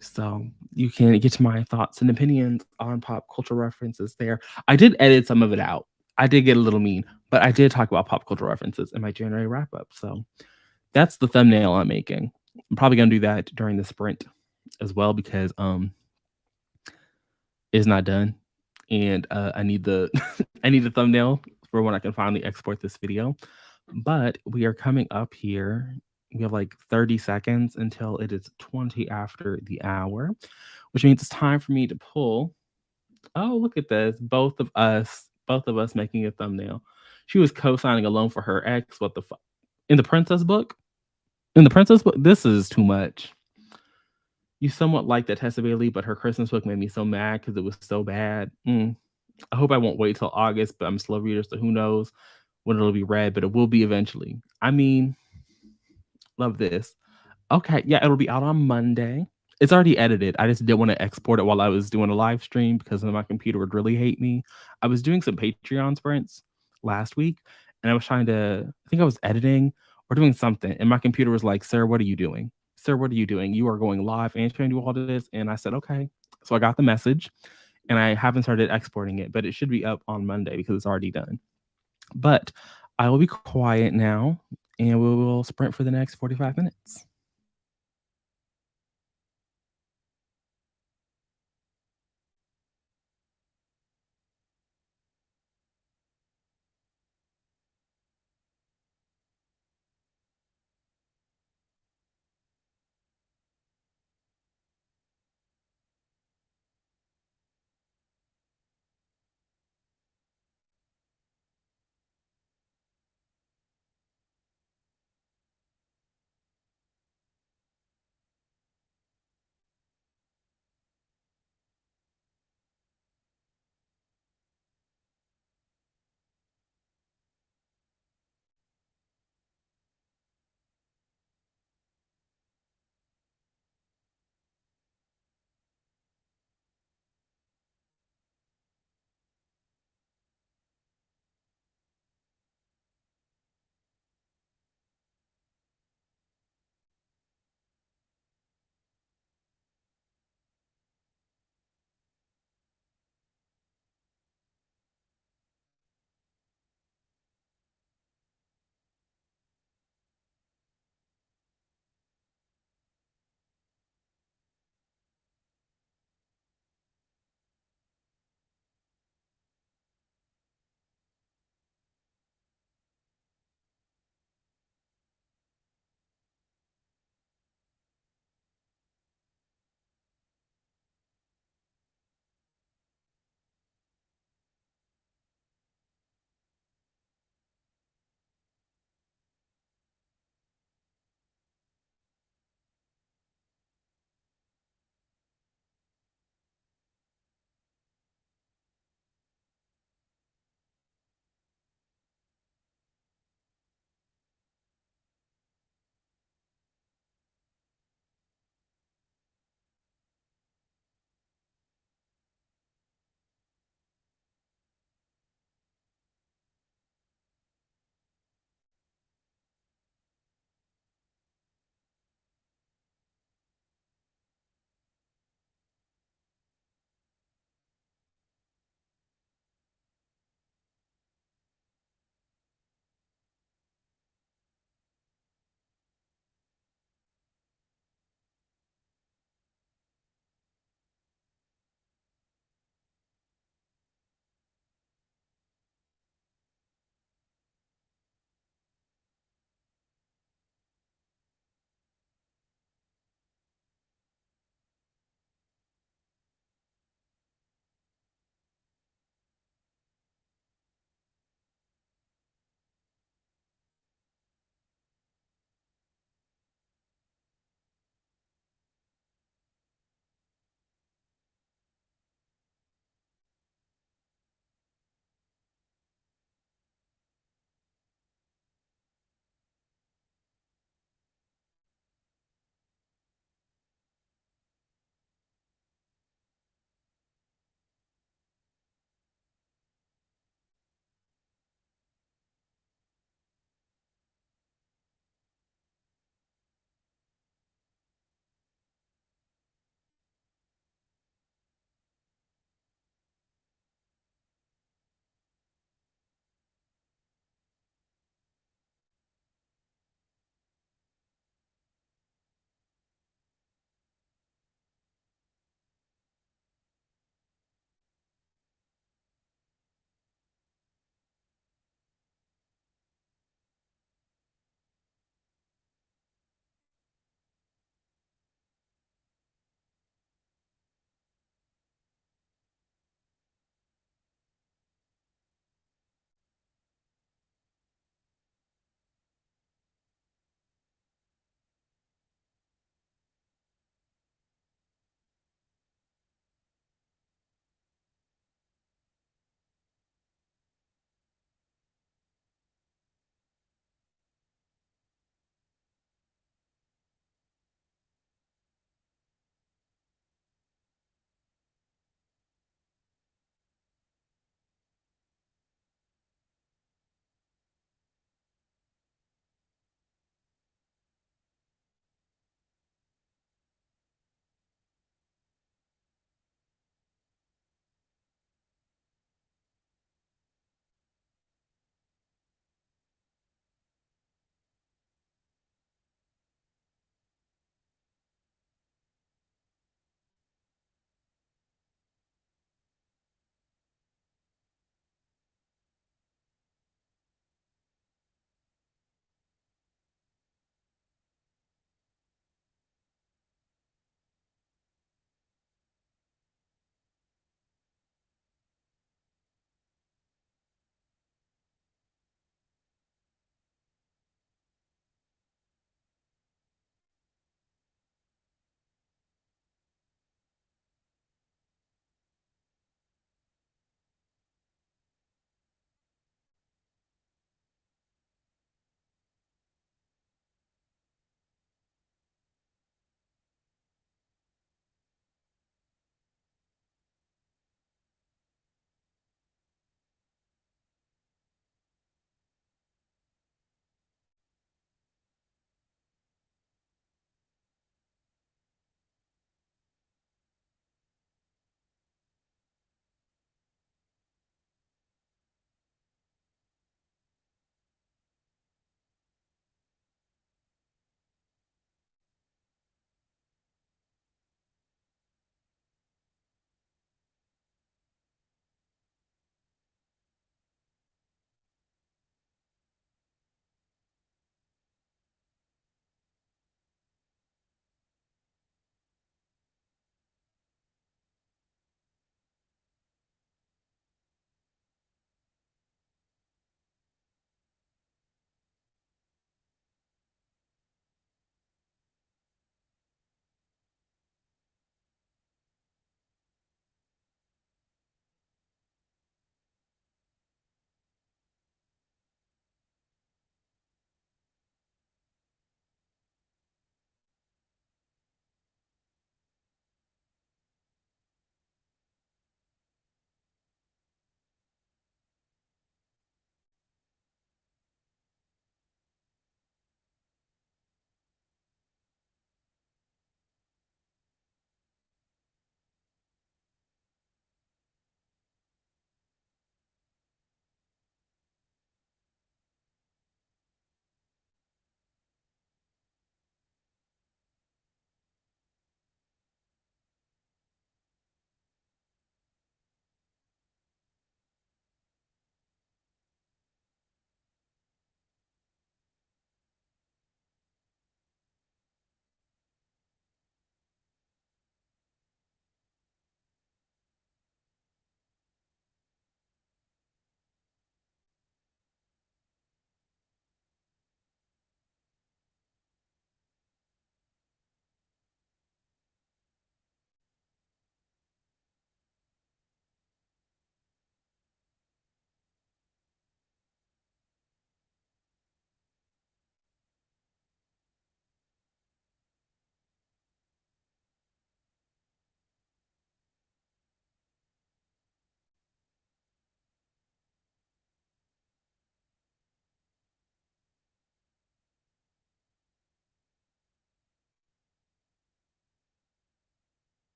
So you can get to my thoughts and opinions on pop culture references there. I did edit some of it out. I did get a little mean, but I did talk about pop culture references in my January wrap up. So that's the thumbnail I'm making. I'm probably gonna do that during the sprint as well because it's not done, and I need the I need the thumbnail for when I can finally export this video. But we are coming up here. We have like 30 seconds until it is 20 after the hour, which means it's time for me to pull. Oh, look at this. Both of us making a thumbnail. She was co-signing a loan for her ex. What the fuck? In the princess book? In the princess book? This is too much. You somewhat like that Tessa Bailey, but her Christmas book made me so mad because it was so bad. I hope I won't wait till August, but I'm a slow reader, so who knows when it'll be read, but it will be eventually. I mean, love this. Okay, yeah, it'll be out on Monday. It's already edited. I just didn't want to export it while I was doing a live stream because then my computer would really hate me. I was doing some Patreon sprints last week, and I was trying to, I think I was editing or doing something, and my computer was like, "Sir, what are you doing? Sir, what are you doing? You are going live and trying to do all of this." And I said, "Okay." So I got the message, and I haven't started exporting it, but it should be up on Monday because it's already done. But I will be quiet now, and we will sprint for the next 45 minutes.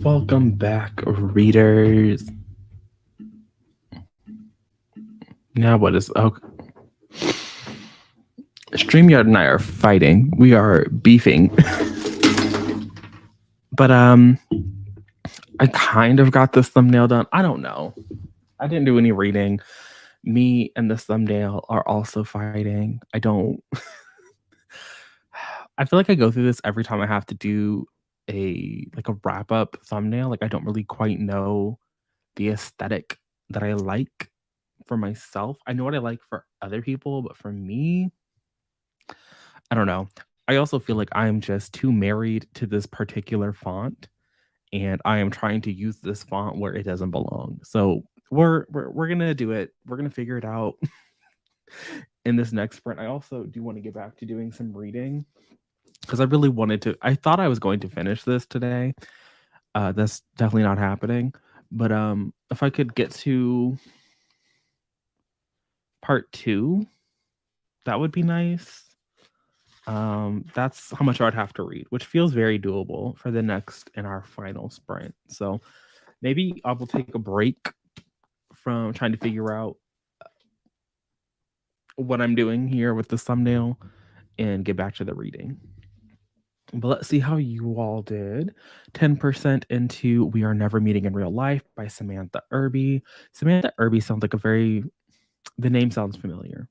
Welcome back, readers. Now what is StreamYard and I are fighting. We are beefing. But I kind of got this thumbnail done. I don't know. I didn't do any reading. Me and this thumbnail are also fighting. I don't I feel like I go through this every time I have to do a wrap up thumbnail. Like I don't really quite know the aesthetic that I like for myself. I know what I like for other people, but for me, I don't know. I also feel like I am just too married to this particular font, and I am trying to use this font where it doesn't belong. So we're gonna do it. We're gonna figure it out in this next sprint. I also do want to get back to doing some reading because I really wanted to. I thought I was going to finish this today. That's definitely not happening. But if I could get to part 2, that would be nice. That's how much I'd have to read, which feels very doable for the next in our final sprint. So maybe I will take a break from trying to figure out what I'm doing here with this thumbnail and get back to the reading. But let's see how you all did. 10% into We Are Never Meeting in Real Life by Samantha Irby. Samantha Irby sounds like the name sounds familiar.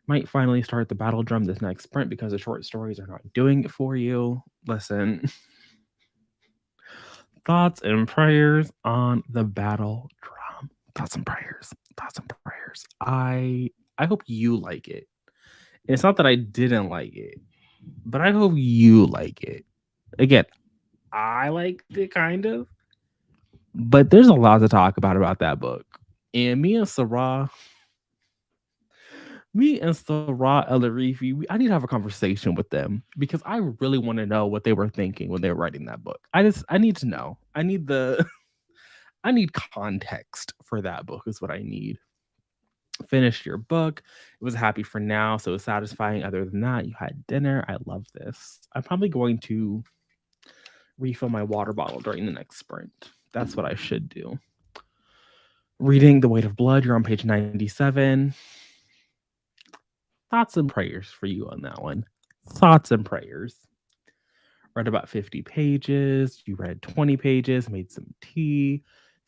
Might finally start the battle drum this next sprint because the short stories are not doing it for you. Listen. Thoughts and prayers on the battle drum. Thoughts and prayers. I hope you like it. It's not that I didn't like it, but I hope you like it. Again, I liked it kind of, but there's a lot to talk about that book. And me and Sarah El-Arifi, I need to have a conversation with them because I really want to know what they were thinking when they were writing that book. I need to know. I need context for that book is what I need. Finished your book. It was happy for now, so it was satisfying. Other than that, you had dinner. I love this. I'm probably going to refill my water bottle during the next sprint. That's what I should do. Reading The Weight of Blood, you're on page 97. Thoughts and prayers for you on that one. Thoughts and prayers. Read about 50 pages. You read 20 pages, made some tea.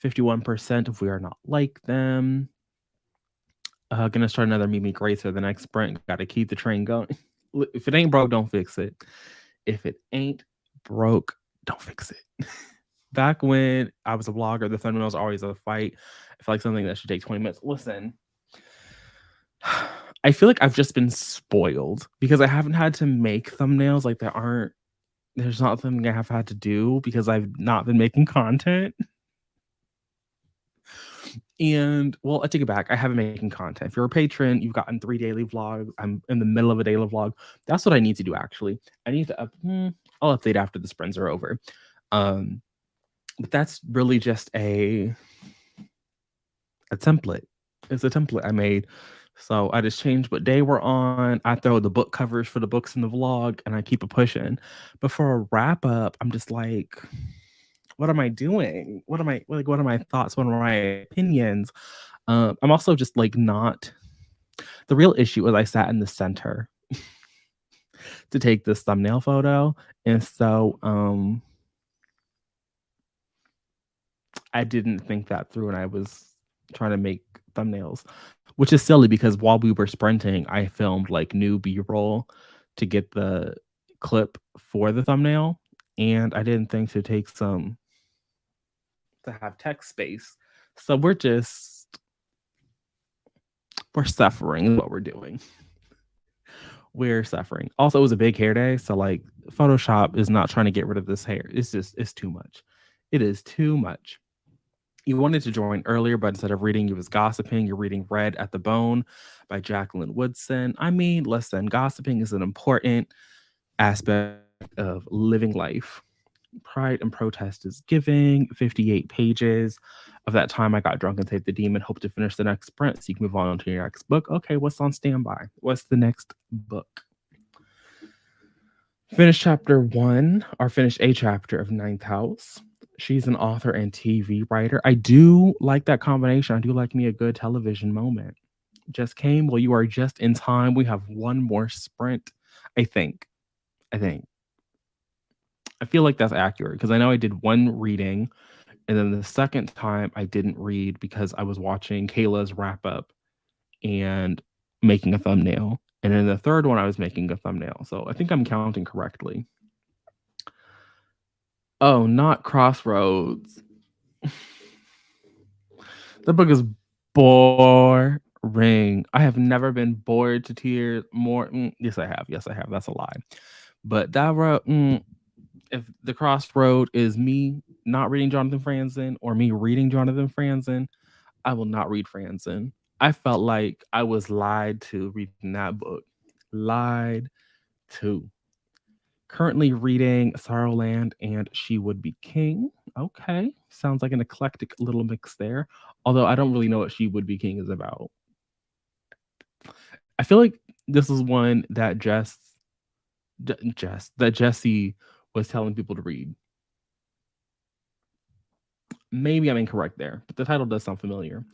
51% of We Are Not Like Them. Gonna start another Mimi Grace for the next sprint. Gotta keep the train going. If it ain't broke, don't fix it. If it ain't broke, don't fix it. Back when I was a blogger, the thumbnail was always a fight. I feel like something that should take 20 minutes. Listen, I feel like I've just been spoiled because I haven't had to make thumbnails. Like there's not something I have had to do because I've not been making content. And well, I take it back. I haven't been making content. If you're a patron, you've gotten 3 daily vlogs. I'm in the middle of a daily vlog. That's what I need to do. Actually, I need to I'll update after the sprints are over. But that's really just a template. It's a template I made. So I just changed what day we're on. I throw the book covers for the books in the vlog, and I keep it pushing. But for a wrap up, I'm just like, what am I doing? What are my thoughts? What are my opinions? I'm also just like not. The real issue is I sat in the center to take this thumbnail photo, and so I didn't think that through, and I was trying to make thumbnails, which is silly because while we were sprinting, I filmed like new B-roll to get the clip for the thumbnail, and I didn't think to take some to have text space. So we're suffering is what we're doing. We're suffering. Also, it was a big hair day, so like Photoshop is not trying to get rid of this hair. It's too much. It is too much. You wanted to join earlier, but instead of reading, you was gossiping. You're reading Red at the Bone by Jacqueline Woodson. I mean, listen, gossiping is an important aspect of living life. Pride and Protest is giving 58 pages. Of that time, I got drunk and saved the demon. Hope to finish the next sprint so you can move on to your next book. Okay, what's on standby? What's the next book? Finished chapter 1 or finished a chapter of Ninth House. She's an author and TV writer. I do like that combination. I do like me a good television moment. Just came. Well, you are just in time. We have one more sprint. I think. I think. I feel like that's accurate because I know I did one reading, and then the second time I didn't read because I was watching Kayla's wrap up and making a thumbnail. And then the third one I was making a thumbnail. So I think I'm counting correctly. Oh, not Crossroads. The book is boring. I have never been bored to tears more. Yes, I have. Yes, I have. That's a lie. But that road, if the crossroad is me not reading Jonathan Franzen or me reading Jonathan Franzen, I will not read Franzen. I felt like I was lied to reading that book. Lied to. Currently reading Sorrowland and She Would Be King. Okay. Sounds like an eclectic little mix there. Although I don't really know what She Would Be King is about. I feel like this is one that Jesse was telling people to read. Maybe I'm incorrect there, but the title does sound familiar.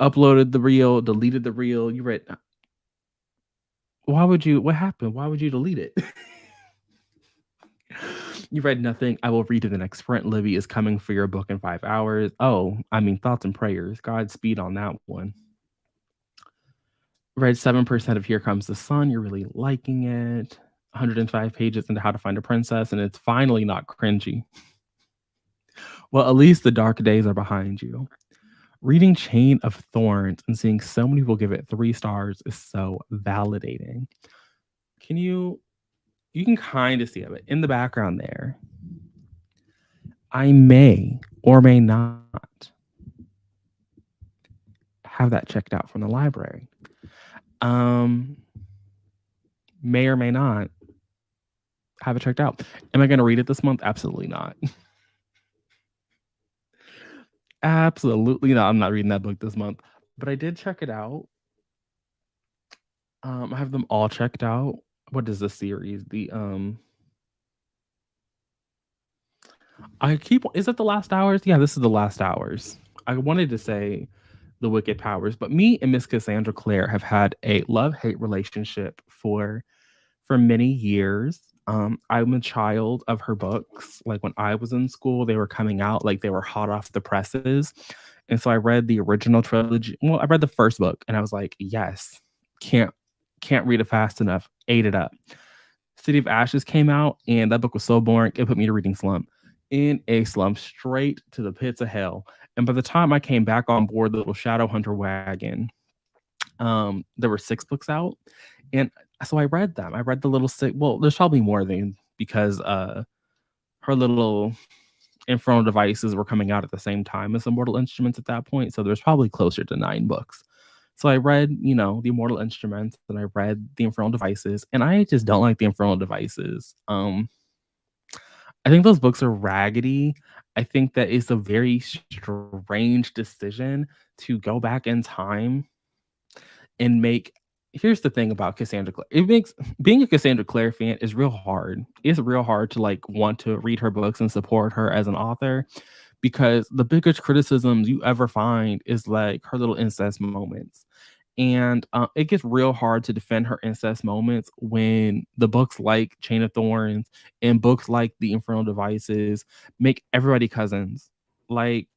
Uploaded the reel, deleted the reel. You read. Why would you? What happened? Why would you delete it? You read nothing. I will read in the next sprint. Libby is coming for your book in 5 hours. Oh, I mean, thoughts and prayers. Godspeed on that one. Read 7% of Here Comes the Sun. You're really liking it. 105 pages into How to Find a Princess, and it's finally not cringy. Well, at least the dark days are behind you. Reading Chain of Thorns and seeing so many people give it 3 stars is so validating. You can kind of see it in the background there. I may or may not have that checked out from the library. May or may not have it checked out. Am I going to read it this month? Absolutely not. Absolutely not. I'm not reading that book this month. But I did check it out. I have them all checked out. What is this series? Is it The Last Hours? Yeah, this is The Last Hours. I wanted to say The Wicked Powers, but me and Miss Cassandra Clare have had a love-hate relationship for many years. I'm a child of her books. Like when I was in school, they were coming out, like they were hot off the presses. And so I read the original trilogy. Well, I read the first book and I was like, yes, can't read it fast enough. Ate it up. City of Ashes came out and that book was so boring, it put me to reading slump. In a slump, straight to the pits of hell. And by the time I came back on board the little Shadow Hunter wagon, there were 6 books out. And so I read them. I read the little 6. Well, there's probably more than because her little Infernal Devices were coming out at the same time as Immortal Instruments at that point. So there's probably closer to 9 books. So I read, the Immortal Instruments, and I read the Infernal Devices, and I just don't like the Infernal Devices. I think those books are raggedy. I think that it's a very strange decision to go back in time and make. Here's the thing about Cassandra Clare. It makes being a Cassandra Clare fan is real hard. It's real hard to like want to read her books and support her as an author because the biggest criticisms you ever find is like her little incest moments. And it gets real hard to defend her incest moments when the books like Chain of Thorns and books like The Infernal Devices make everybody cousins. Like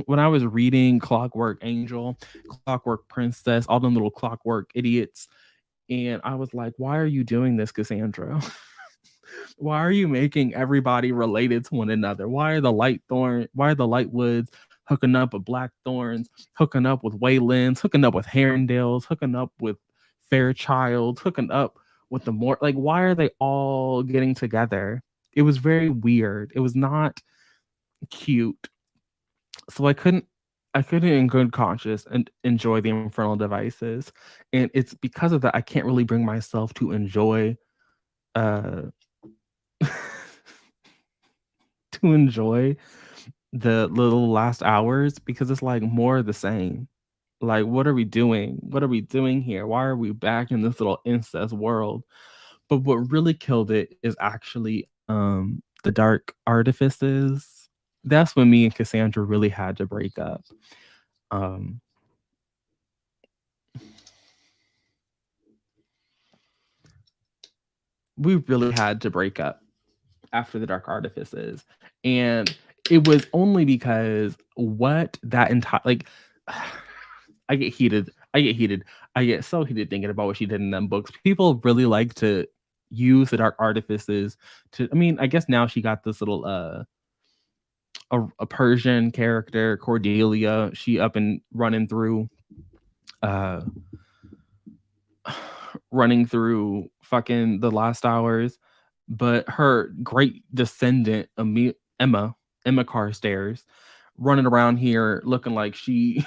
when I was reading Clockwork Angel, Clockwork Princess, all them little clockwork idiots, and I was like, why are you doing this, Cassandra? Why are you making everybody related to one another? Why are the Lightwoods hooking up with Blackthorns, hooking up with Waylands, hooking up with Herondales, hooking up with Fairchild, hooking up with the more like why are they all getting together? It was very weird. It was not cute. So I couldn't in good conscience and enjoy the Infernal Devices. And it's because of that I can't really bring myself to enjoy uh to enjoy the little last hours because it's like more of the same. Like, what are we doing? What are we doing here? Why are we back in this little incest world? But what really killed it is actually the dark artifices. That's when me and Cassandra really had to break up. Um we really had to break up after the dark artifices. And it was only because what that entire like I get heated. I get heated. I get so heated thinking about what she did in them books. People really like to use the dark artifices to, I mean, I guess now she got this little a Persian character, Cordelia. She up and uh running through fucking the last hours. But her great descendant, Emma Carstairs, running around here looking like she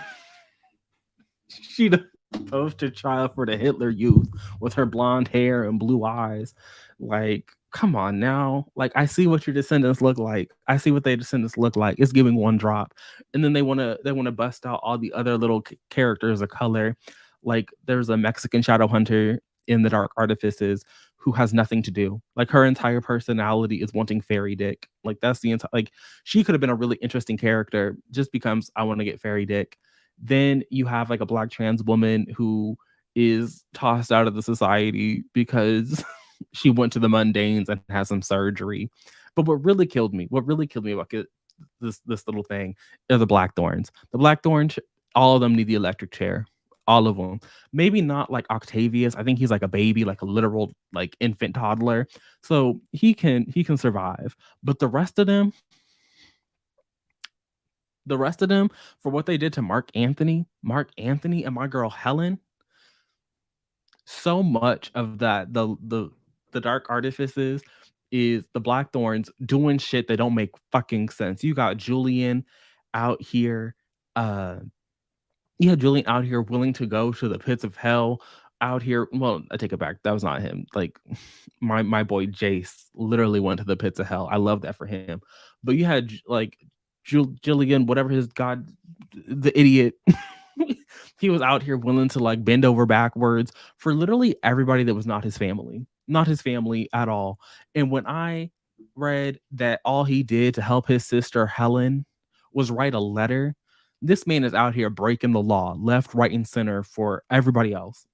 the poster child for the Hitler Youth with her blonde hair and blue eyes. Like, come on now. Like, I see what your descendants look like. I see what their descendants look like. It's giving one drop, and then they wanna bust out all the other little characters of color. Like, there's a Mexican shadow hunter in the Dark Artifices who has nothing to do. Like, her entire personality is wanting fairy dick. Like, that's the entire like she could have been a really interesting character. Just becomes I want to get fairy dick. Then you have like a black trans woman who is tossed out of the society because she went to the mundanes and has some surgery. But what really killed me about this little thing are the Blackthorns. The Blackthorns, all of them need the electric chair. All of them. Maybe not like Octavius. I think he's like a baby, like a literal like infant toddler. So he can survive. But the rest of them, for what they did to Mark Anthony and my girl Helen, so much of that the dark artifices is the Blackthorns doing shit that don't make fucking sense. You got Julian out here, uh Julian out here willing to go to the pits of hell out here. Well, I take it back. That was not him. Like my boy Jace literally went to the pits of hell. I love that for him. But you had like Jillian, whatever his god, the idiot. He was out here willing to like bend over backwards for literally everybody that was not his family at all. And when I read that all he did to help his sister Helen was write a letter, this man is out here breaking the law left, right, and center for everybody else.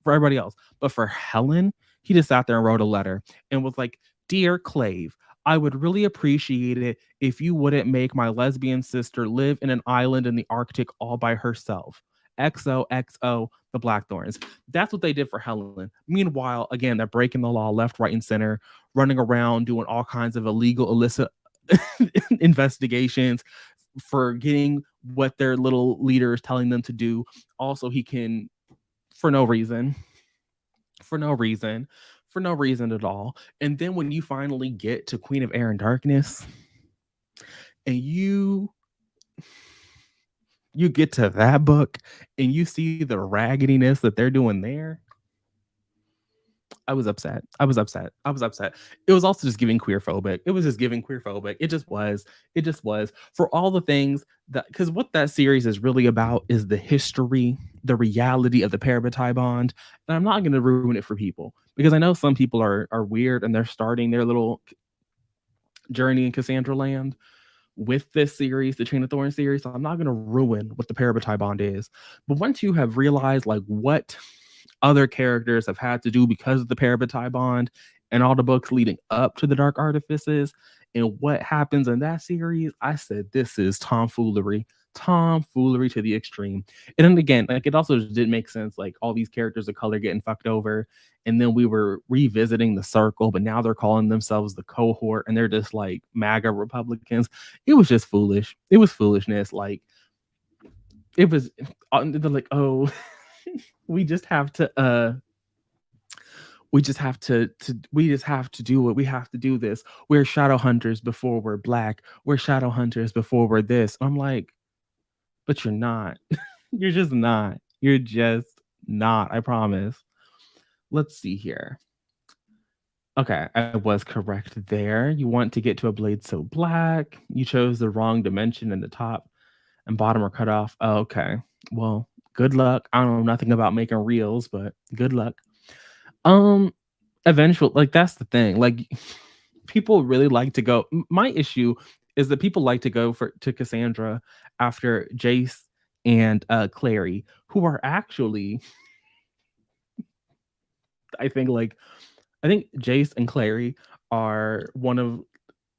But for Helen, he just sat there and wrote a letter and was like, "Dear Clave, I would really appreciate it if you wouldn't make my lesbian sister live in an island in the Arctic all by herself. XOXO, the Blackthorns." That's what they did for Helen. Meanwhile, again, they're breaking the law left, right, and center, running around doing all kinds of illegal, illicit investigations, forgetting what their little leader is telling them to do. Also, he can, for no reason, for no reason, for no reason at all. And then when you finally get to Queen of Air and Darkness, and you get to that book and you see the raggediness that they're doing there, I was upset. I was upset. I was upset. It was also just giving queer phobic. It was just giving queer phobic. It just was. It just was. For all the things that, because what that series is really about is the history, the reality of the Parabatai bond. And I'm not going to ruin it for people because I know some people are weird and they're starting their little journey in Cassandra land with this series, the Chain of Thorns series. So I'm not going to ruin what the Parabatai bond is. But once you have realized like what other characters have had to do because of the Parabatai bond and all the books leading up to the Dark Artifices and what happens in that series, I said, this is tomfoolery to the extreme. And then again, like it also didn't make sense, like all these characters of color getting fucked over. And then we were revisiting the circle, but now they're calling themselves the cohort and they're just like MAGA Republicans. It was just foolish. It was foolishness. Like it was, they're like, oh, we just have to we just have to do it. We have to do this. We're shadow hunters before we're black. We're shadow hunters before we're this. I'm like, but you're not. You're just not. You're just not. I promise. Let's see here. Okay, I was correct there. You want to get to a blade so black. You chose the wrong dimension and the top and bottom are cut off. Oh, okay. Well, good luck. I don't know nothing about making reels, but good luck. Um, eventually, like, that's the thing. Like, people really like to go. My issue is that people like to go for to Cassandra after Jace and Clary, who are actually, I think, like, I think Jace and Clary are one of.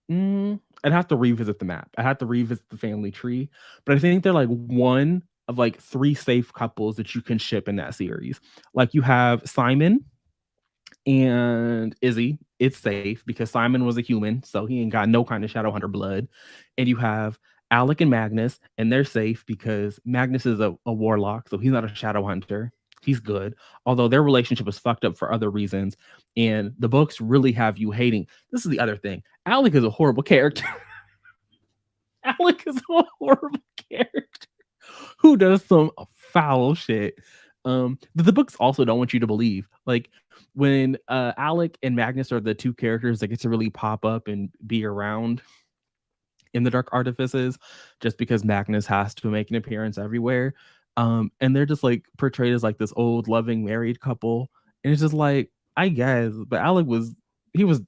I'd have to revisit the map. I have to revisit the family tree, but I think they're like one of like three safe couples that you can ship in that series. Like you have Simon and Izzy. It's safe because Simon was a human, so he ain't got no kind of Shadowhunter blood. And you have Alec and Magnus, and they're safe because Magnus is a warlock, so he's not a Shadowhunter. He's good, although their relationship is fucked up for other reasons. And the books really have you hating. This is the other thing. Alec is a horrible character. Alec is a horrible character who does some foul shit. But the books also don't want you to believe. Like when Alec and Magnus are the two characters that get to really pop up and be around in the Dark Artifices, just because Magnus has to make an appearance everywhere. And they're just like portrayed as like this old loving married couple. And it's just like, I guess, but Alec was he was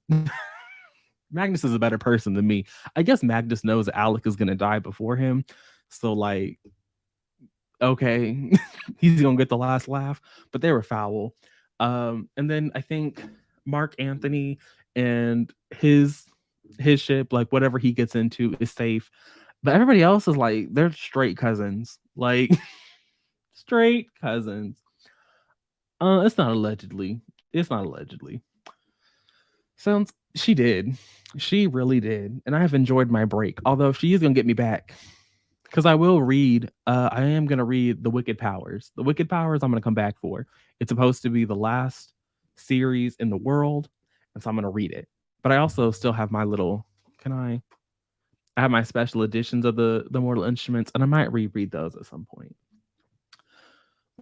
Magnus is a better person than me. I guess Magnus knows that Alec is gonna die before him. So like, okay, he's gonna get the last laugh, but they were foul. And then I think Mark Anthony and his ship, like whatever he gets into, is safe. But everybody else is like they're straight cousins, like straight cousins. It's not allegedly. It's not allegedly. Sounds she did. She really did. And I have enjoyed my break. Although she is gonna get me back. Because I will read, I am gonna read The Wicked Powers. The Wicked Powers I'm gonna come back for. It's supposed to be the last series in the world, and so I'm gonna read it. But I also still have my little can I have my special editions of the Mortal Instruments, and I might reread those at some point.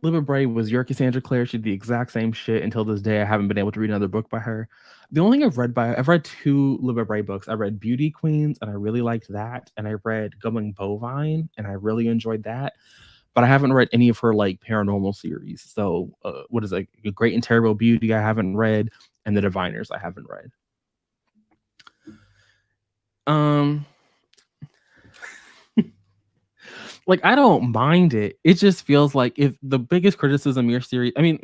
Libba Bray was your Cassandra Clare. She did the exact same shit until this day. I haven't been able to read another book by her. The only thing I've read two Libba Bray books. I read Beauty Queens, and I really liked that. And I read Going Bovine, and I really enjoyed that. But I haven't read any of her like paranormal series. So what is it? Great and Terrible Beauty I haven't read, and The Diviners I haven't read. Like I don't mind it. It just feels like if the biggest criticism your series, I mean,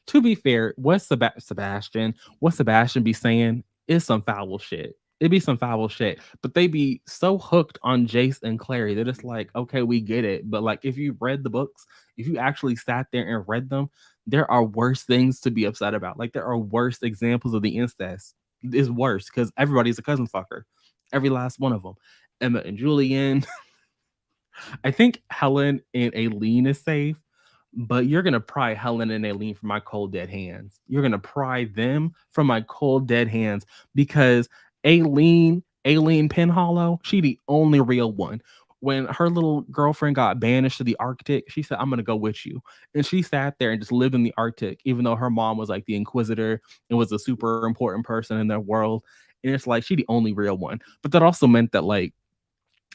to be fair, what Sebastian be saying is some foul shit. It'd be some foul shit, but they be so hooked on Jace and Clary that it's like, okay, we get it. But like, if you read the books, if you actually sat there and read them, there are worse things to be upset about. Like there are worse examples of the incest. It's worse because everybody's a cousin fucker, every last one of them. Emma and Julian. I think Helen and Aileen is safe, but you're gonna pry Helen and Aileen from my cold dead hands. You're gonna pry them from my cold dead hands because Aileen Penhollow, she the only real one. When her little girlfriend got banished to the Arctic, she said, "I'm gonna go with you," and she sat there and just lived in the Arctic, even though her mom was like the Inquisitor and was a super important person in their world. And it's like she the only real one, but that also meant that like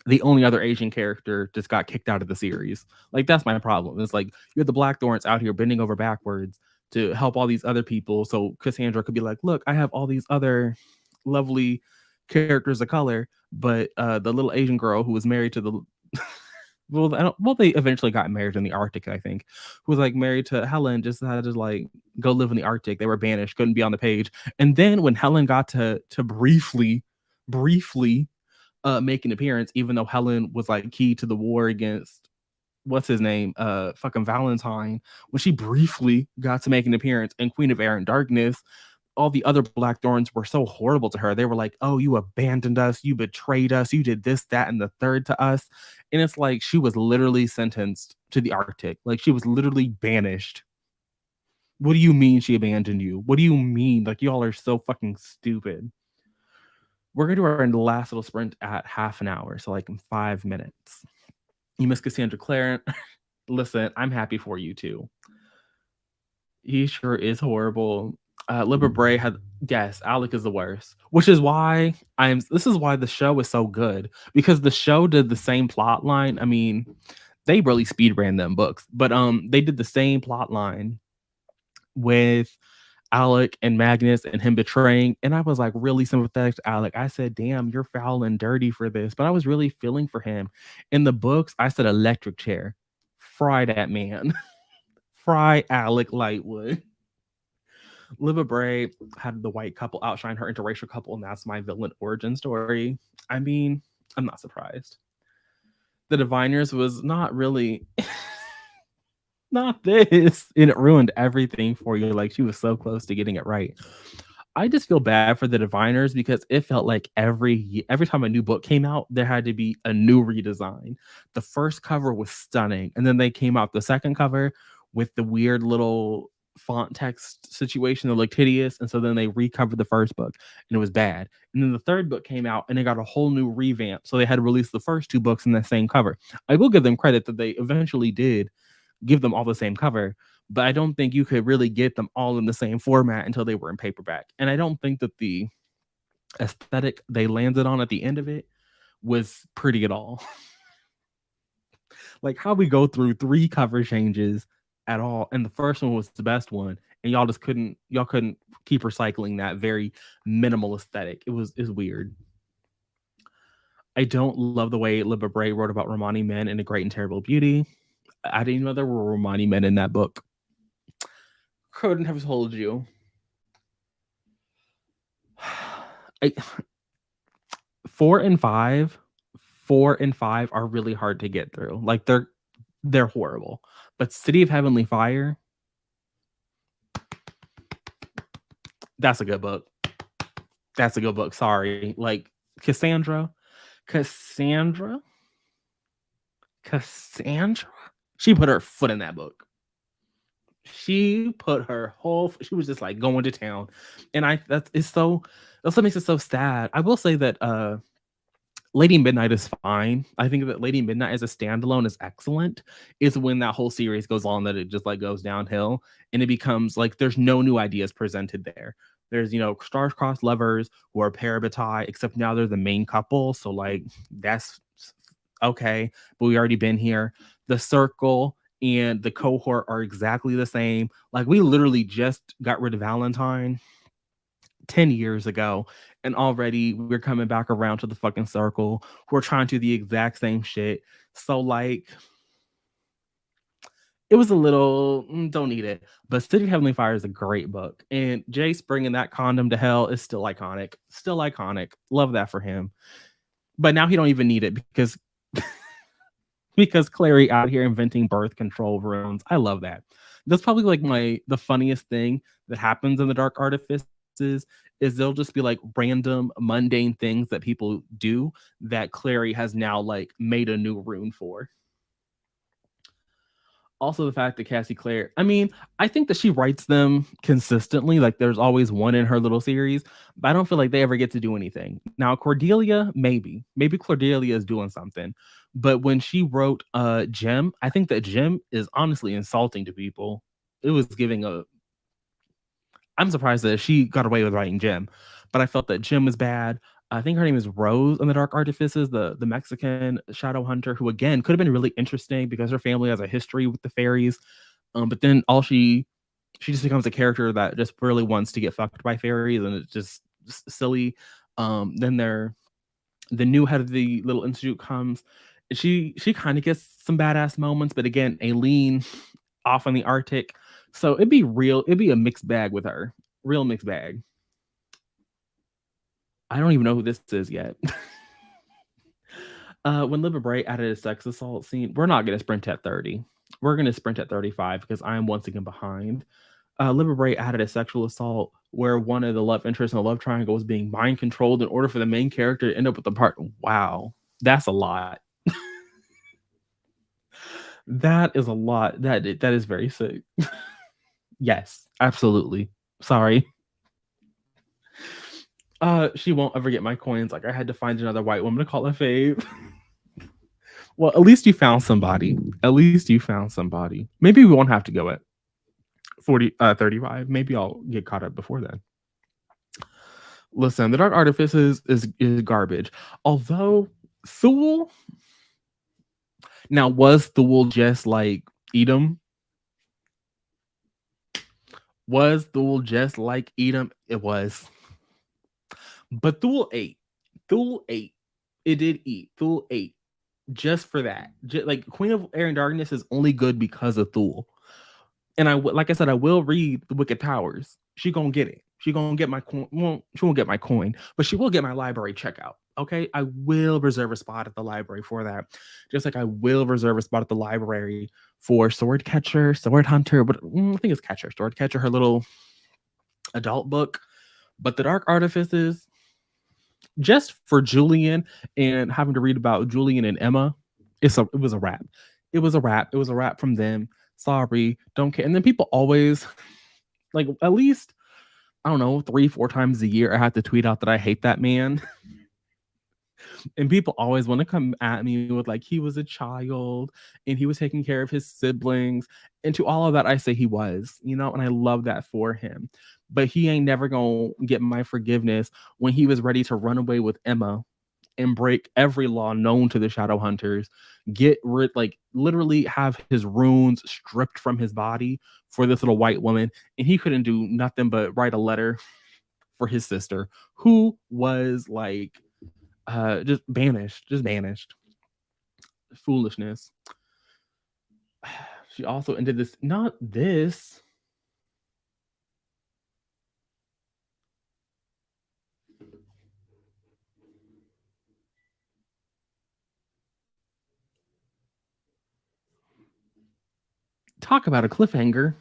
the only other Asian character just got kicked out of the series. Like that's my problem. It's like you have the Blackthorns out here bending over backwards to help all these other people. So Cassandra could be like, "Look, I have all these other lovely characters of color, but the little Asian girl who was married to the well, they eventually got married in the Arctic, I think. Who was like married to Helen, just had to like go live in the Arctic. They were banished, couldn't be on the page. And then when Helen got to briefly make an appearance, even though Helen was like key to the war against what's his name, fucking Valentine. When she briefly got to make an appearance in Queen of Air and Darkness, all the other Blackthorns were so horrible to her. They were like, "Oh, you abandoned us, you betrayed us, you did this, that, and the third to us." And it's like she was literally sentenced to the Arctic. Like she was literally banished. What do you mean she abandoned you? What do you mean? Like y'all are so fucking stupid. We're going to do our last little sprint at half an hour, so like in 5 minutes. You miss Cassandra Clare. Listen, I'm happy for you too. He sure is horrible. Libba Bray had yes, Alec is the worst, which is why this is why the show is so good, because the show did the same plot line. I mean, they really speed ran them books, but they did the same plot line with Alec and Magnus and him betraying. And I was like really sympathetic to Alec. I said, damn, you're foul and dirty for this. But I was really feeling for him. In the books, I said electric chair. Fry that man. Fry Alec Lightwood. Liva Bray had the white couple outshine her interracial couple, and that's my villain origin story. I mean, I'm not surprised. The Diviners was not really not this, and it ruined everything for you. Like, she was so close to getting it right. I just feel bad for the Diviners because it felt like every time a new book came out, there had to be a new redesign. The first cover was stunning, and then they came out the second cover with the weird little font text situation that looked hideous, and so then they recovered the first book, and it was bad. And then the third book came out, and they got a whole new revamp, so they had to release the first two books in the same cover. I will give them credit that they eventually did give them all the same cover, but I don't think you could really get them all in the same format until they were in paperback. And I don't think that the aesthetic they landed on at the end of it was pretty at all. Like, how we go through 3 cover changes at all, and the first one was the best one, and y'all couldn't keep recycling that very minimal aesthetic. It was weird. I don't love the way Libba Bray wrote about Romani men in A Great and Terrible Beauty. I didn't know there were Romani men in that book. Couldn't have told you. 4 and 5 are really hard to get through. Like, they're horrible. But City of Heavenly Fire, that's a good book. That's a good book. Sorry. Like, Cassandra. She put her foot in that book. She was just like going to town. And that's what makes it so sad. I will say that Lady Midnight is fine. I think that Lady Midnight as a standalone is excellent. It's when that whole series goes on that it just like goes downhill, and it becomes like there's no new ideas presented there. There's, star-crossed lovers who are parabatai, except now they're the main couple. So like that's okay, but we already been here. The circle and the cohort are exactly the same. Like, we literally just got rid of Valentine 10 years ago, and already we're coming back around to the fucking circle. We're trying to do the exact same shit. So like, it was a little don't need it. But City of Heavenly Fire is a great book, and Jace bringing that condom to hell is still iconic. Love that for him. But now he don't even need it because Clary out here inventing birth control runes. I love that. That's probably like the funniest thing that happens in the Dark Artifices is they'll just be like random mundane things that people do that Clary has now like made a new rune for. Also, the fact that Cassie Clare, I mean, I think that she writes them consistently. Like, there's always one in her little series, but I don't feel like they ever get to do anything. Now, Cordelia, maybe Cordelia is doing something. But when she wrote Jem, I think that Jem is honestly insulting to people. It was giving I'm surprised that she got away with writing Jem, but I felt that Jem was bad. I think her name is Rose in the Dark Artifices, the Mexican shadow hunter, who again could have been really interesting because her family has a history with the fairies. But then she just becomes a character that just really wants to get fucked by fairies, and it's just silly. Then the new head of the little institute comes. She kind of gets some badass moments, but again, Aileen off in the Arctic. So it'd be a mixed bag with her. Real mixed bag. I don't even know who this is yet. When Libba Bray added a sex assault scene, we're not going to sprint at 30. We're going to sprint at 35 because I am once again behind. Libba Bray added a sexual assault where one of the love interests in the love triangle was being mind controlled in order for the main character to end up with the part. Wow, that's a lot. That is a lot. That is very sick. Yes, absolutely. Sorry. She won't ever get my coins. Like, I had to find another white woman to call a fave. Well, at least you found somebody. Maybe we won't have to go at 35. Maybe I'll get caught up before then. Listen, the Dark Artifices is garbage. Although Thule, now was Thule just like Edom? Was Thule just like Edom? It was. But Thule ate. Thule ate. It did eat. Thule ate. Just for that. Like Queen of Air and Darkness is only good because of Thule. And like I said, I will read The Wicked Powers. She gonna get it. She gonna get my coin. Well, she won't get my coin, but she will get my library checkout. Okay, I will reserve a spot at the library for that. Just like I will reserve a spot at the library for Sword Catcher, Sword Hunter, but I think it's Catcher, Sword Catcher, her little adult book. But the Dark Artifices, just for Julian and having to read about Julian and Emma, it was a wrap. It was a wrap. It was a wrap from them. Sorry, don't care. And then people always like at least I don't know 3-4 times a year I have to tweet out that I hate that man. And people always want to come at me with like he was a child and he was taking care of his siblings. And to all of that, I say he was, and I love that for him. But he ain't never gonna get my forgiveness when he was ready to run away with Emma and break every law known to the Shadow Hunters, get rid, like literally have his runes stripped from his body for this little white woman. And he couldn't do nothing but write a letter for his sister, who was like just banished. Foolishness. She also ended this, not this. Talk about a cliffhanger.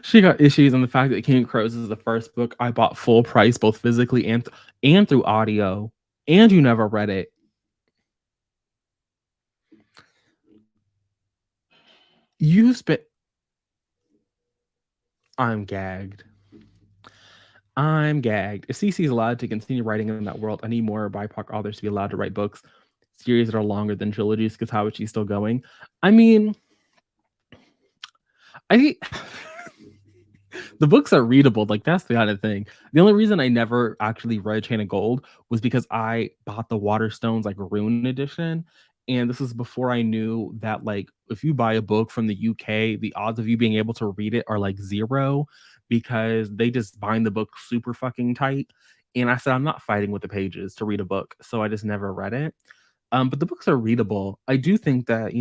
She got issues on the fact that King of Crows is the first book I bought full price, both physically and through audio, and you never read it. You spent. I'm gagged. I'm gagged. If CC is allowed to continue writing in that world, I need more BIPOC authors to be allowed to write books, series that are longer than trilogies, because how is she still going? I mean, the books are readable. Like, that's the other thing. The only reason I never actually read Chain of Gold was because I bought the Waterstones, like, Rune edition. And this was before I knew that, like, if you buy a book from the UK, the odds of you being able to read it are like 0 because they just bind the book super fucking tight. And I said, I'm not fighting with the pages to read a book. So I just never read it. But the books are readable. I do think that,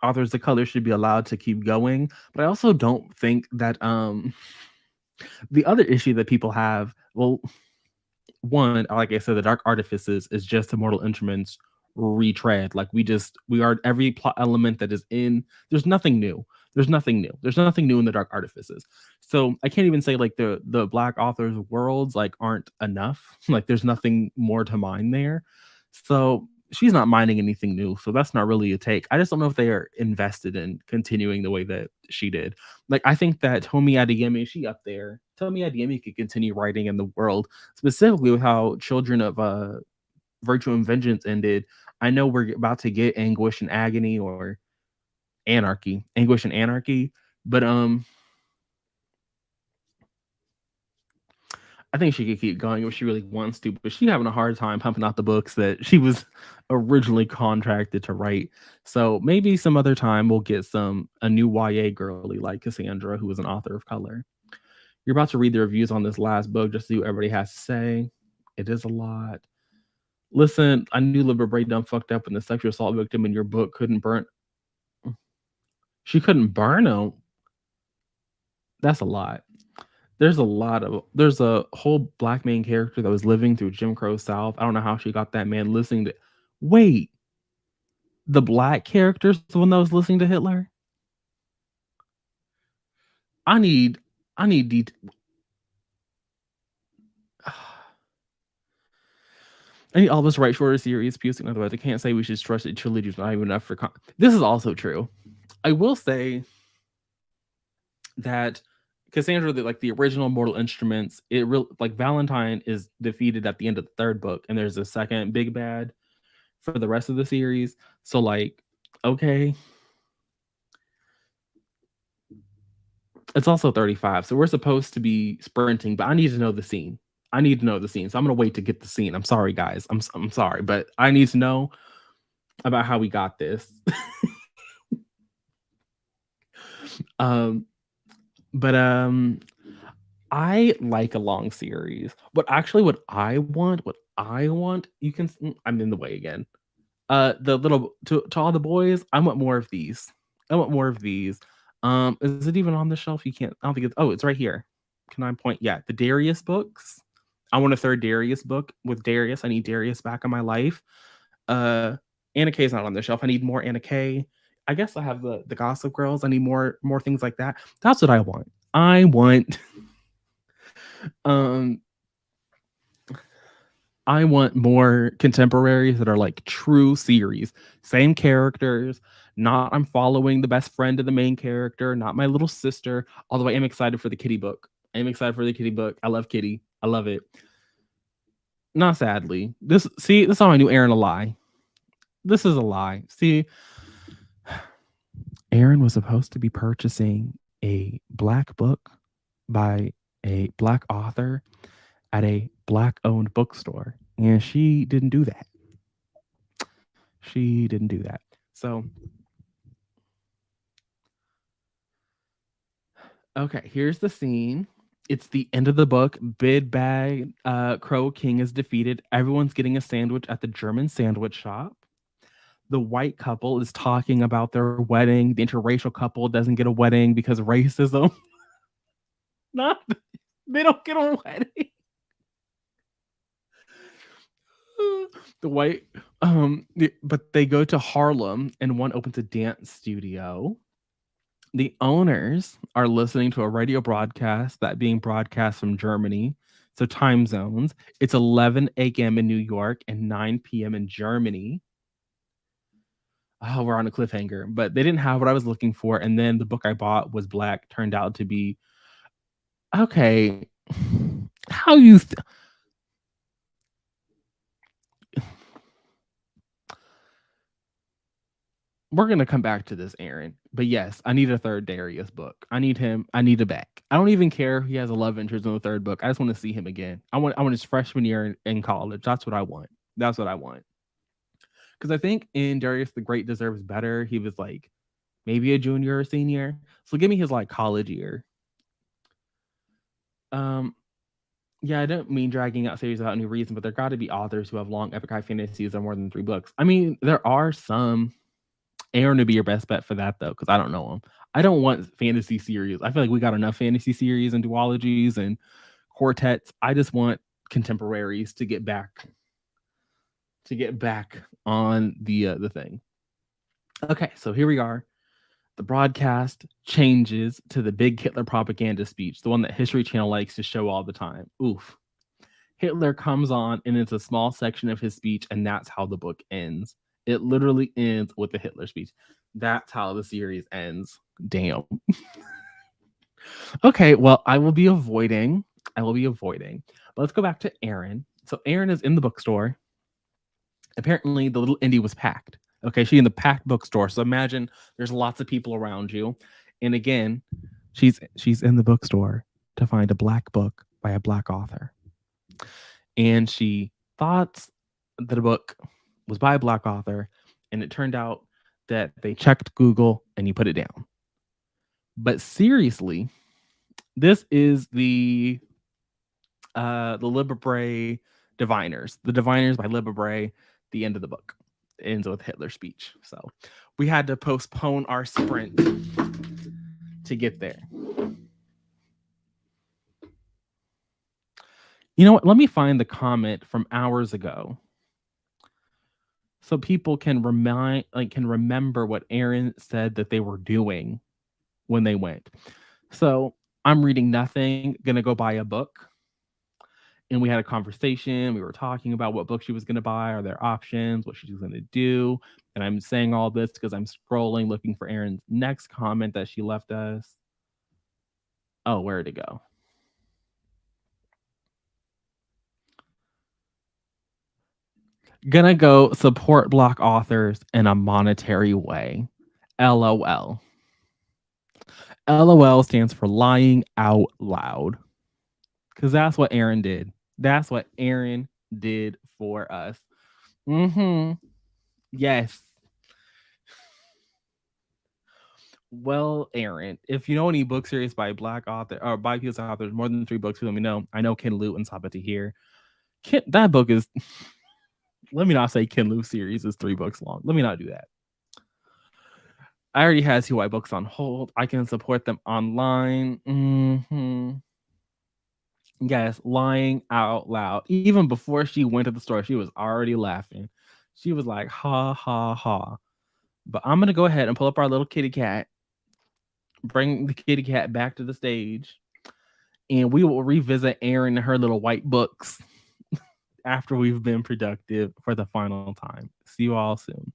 authors of color should be allowed to keep going, but I also don't think that the other issue that people have, well, one, like I said, the Dark Artifices is just Immortal Instruments retread. Like we are every plot element that is in. There's nothing new. There's nothing new. There's nothing new in the Dark Artifices. So I can't even say like the Black authors worlds like aren't enough. Like there's nothing more to mine there. So she's not mining anything new. So that's not really a take. I just don't know if they are invested in continuing the way that she did. Like I think that Tomi Adeyemi, she up there. Tomi Adeyemi could continue writing in the world, specifically with how Children of Virtue and Vengeance ended. I know we're about to get Anguish and Agony or Anguish and Anarchy, but I think she could keep going if she really wants to, but she's having a hard time pumping out the books that she was originally contracted to write. So maybe some other time we'll get a new YA girly like Cassandra, who is an author of color. You're about to read the reviews on this last book just to see what everybody has to say. It is a lot. Listen, I knew Libra Bray done fucked up and the sexual assault victim in your book couldn't burn. She couldn't burn him. That's a lot. There's a whole black main character that was living through Jim Crow South. I don't know how she got that man listening to. Wait, the black character's the one that was listening to Hitler? I need I need all of us to write shorter series, piercing. Otherwise, I can't say we should trust it. Trilogy's not even enough for. This is also true. I will say that Cassandra, the original Mortal Instruments, it real like Valentine is defeated at the end of the third book, and there's a second big bad for the rest of the series. So like, okay. It's also 35, so we're supposed to be sprinting, but I need to know the scene. So I'm gonna wait to get the scene. I'm sorry, guys. I'm sorry, but I need to know about how we got this. But I like a long series. What I want, I'm in the way again. The little to all the boys, I want more of these. I want more of these. Is it even on the shelf? You can't. I don't think it's. Oh, it's right here. Can I point? Yeah, the Darius books. I want a third Darius book with Darius. I need Darius back in my life. Uh, Anna K's not on the shelf. I need more Anna K. I guess I have the Gossip Girls. I need more things like that. That's what I want. I want um I want more contemporaries that are like true series, same characters. Not I'm following the best friend of the main character, not my little sister. Although I am excited for the Kitty book. I am excited for the Kitty book. I love Kitty. I love it. Not sadly. This is how I knew Aaron a lie. This is a lie. See, Aaron was supposed to be purchasing a black book by a black author at a black owned bookstore, and she didn't do that. She didn't do that. So, okay, here's the scene. It's the end of the book. Big Bad Crow King is defeated. Everyone's getting a sandwich at the German sandwich shop. The white couple is talking about their wedding. The interracial couple doesn't get a wedding because racism. Not they don't get a wedding. The white but they go to Harlem and one opens a dance studio. The owners are listening to a radio broadcast that being broadcast from Germany. So time zones. It's 11 a.m. in New York and 9 p.m. in Germany. Oh, we're on a cliffhanger, but they didn't have what I was looking for. And then the book I bought was black, turned out to be okay. How you we're gonna come back to this, Aaron. But yes, I need a third Darius book. I need him. I need a back. I don't even care if he has a love interest in the third book. I just want to see him again. I want his freshman year in college. That's what I want. That's what I want. Because I think in Darius the Great deserves better. He was like maybe a junior or senior. So give me his like college year. Um, yeah, I don't mean dragging out series without any reason, but there got to be authors who have long epic high fantasies of more than 3 books. I mean, there are some. Aaron would be your best bet for that though, because I don't know him. I don't want fantasy series. I feel like we got enough fantasy series and duologies and quartets. I just want contemporaries to get back on the thing. Okay, so here we are. The broadcast changes to the big Hitler propaganda speech, the one that History Channel likes to show all the time. Oof. Hitler comes on and it's a small section of his speech, and that's how the book ends. It literally ends with the Hitler speech. That's how the series ends. Damn. Okay, well, I will be avoiding. But let's go back to Aaron. So Aaron is in the bookstore. Apparently, the little indie was packed. Okay, she's in the packed bookstore. So imagine there's lots of people around you. And again, she's in the bookstore to find a black book by a black author. And she thought that a book was by a black author, and it turned out that they checked Google and you put it down. But seriously, this is the Libre Diviners. The Diviners by Libre, the end of the book. It ends with Hitler's speech. So we had to postpone our sprint to get there. You know what? Let me find the comment from hours ago, so people can remember what Aaron said that they were doing when they went. So I'm reading nothing, gonna go buy a book. And we had a conversation. We were talking about what book she was gonna buy, are there options, what she's gonna do. And I'm saying all this because I'm scrolling, looking for Aaron's next comment that she left us. Oh, where'd it go? Gonna go support Black authors in a monetary way. LOL. LOL stands for lying out loud. Because that's what Aaron did. That's what Aaron did for us. Mm-hmm. Yes. Well, Aaron, if you know any book series by black author or by POC authors, more than 3 books, let me know. I know Ken Liu and Sabati here. That book is let me not say Ken Liu series is 3 books long. Let me not do that. I already had CY books on hold. I can support them online. Yes, lying out loud. Even before she went to the store, she was already laughing. She was like, ha, ha, ha. But I'm going to go ahead and pull up our little kitty cat, bring the kitty cat back to the stage, and we will revisit Erin and her little white books after we've been productive for the final time. See you all soon.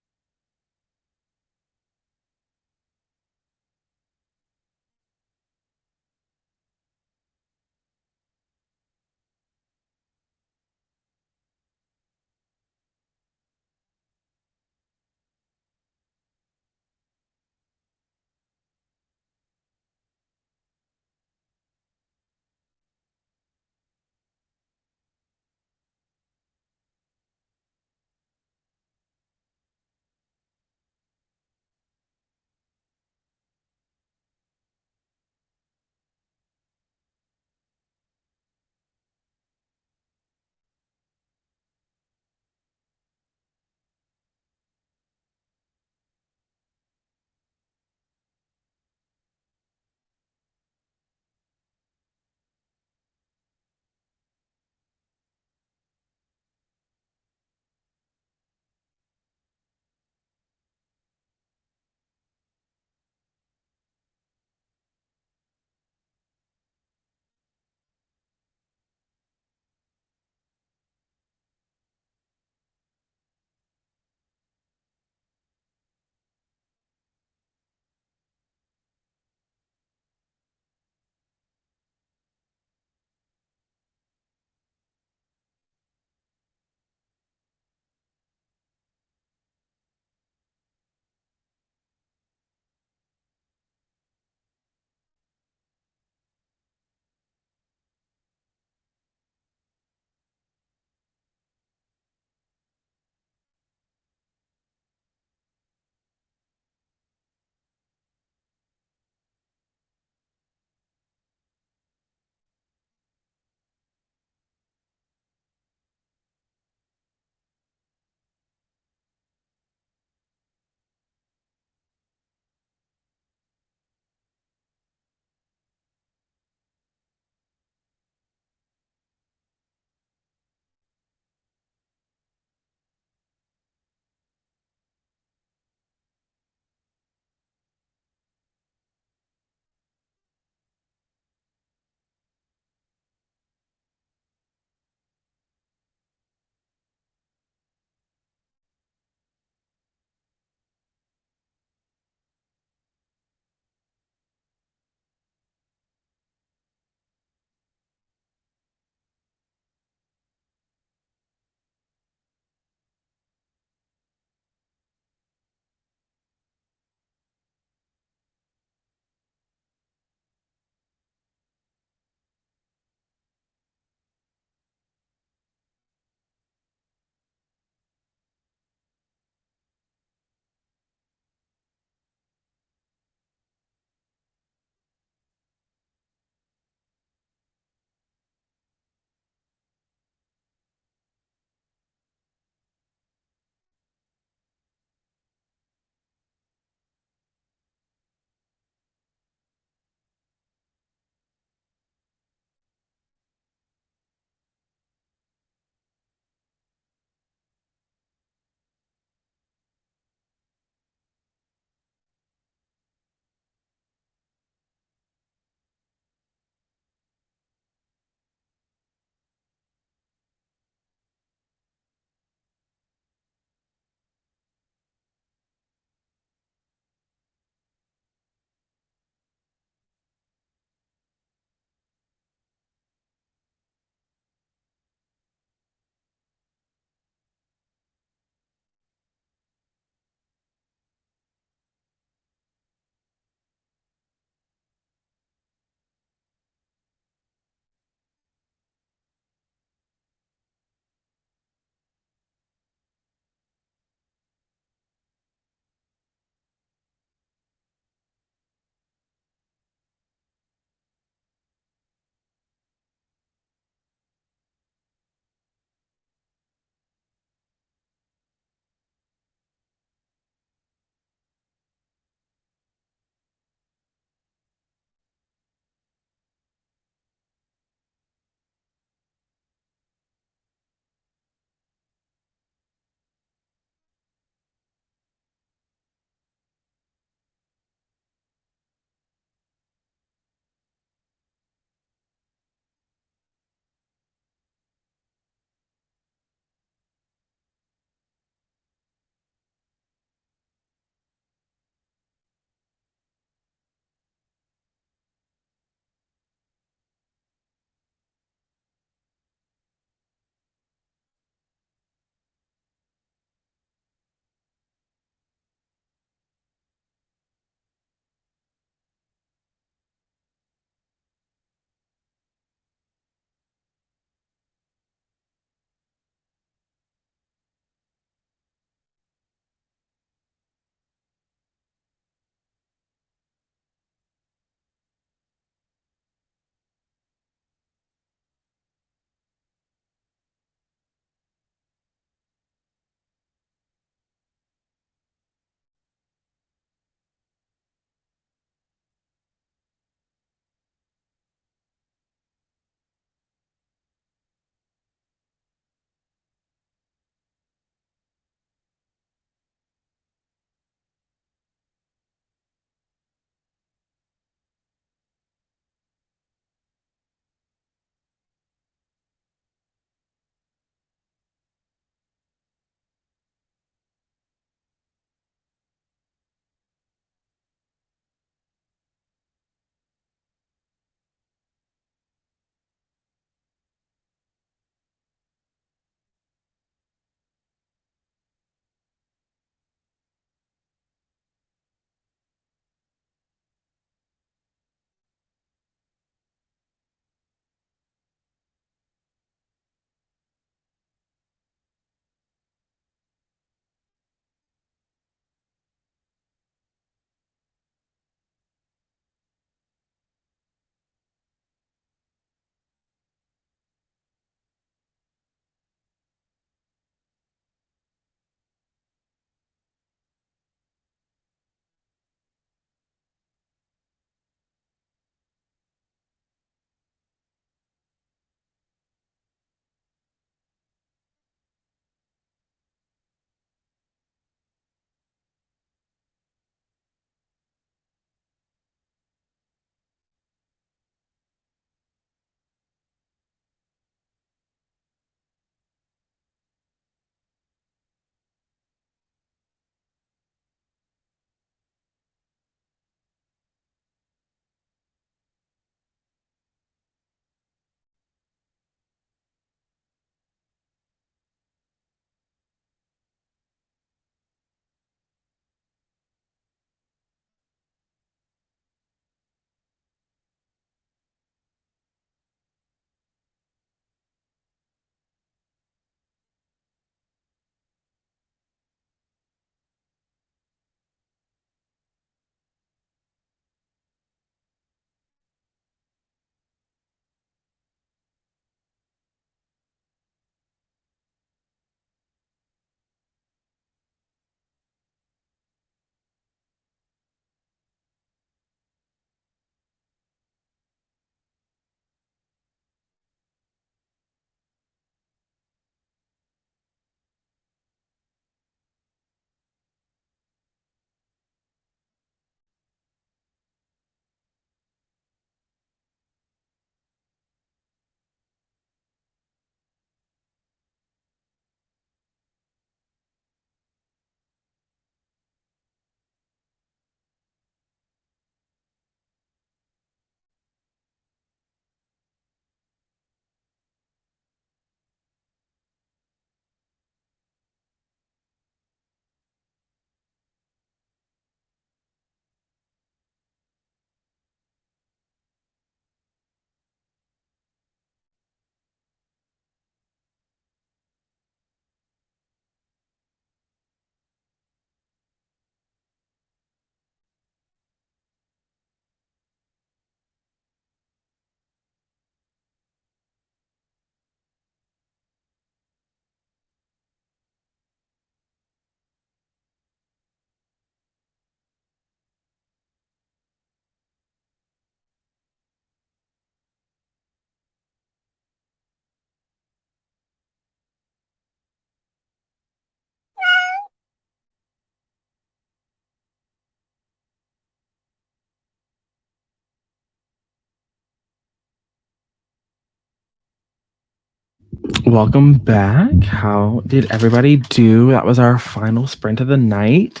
Welcome back. How did everybody do? That was our final sprint of the night.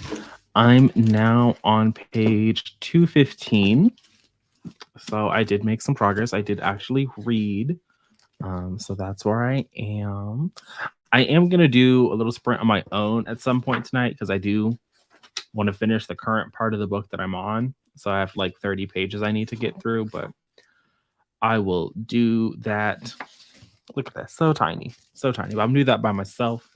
I'm now on page 215. So I did make some progress. I did actually read. So that's where I am. I am going to do a little sprint on my own at some point tonight because I do want to finish the current part of the book that I'm on. So I have like 30 pages I need to get through, but I will do that. Look at that. So tiny. So tiny. But I'm going to do that by myself.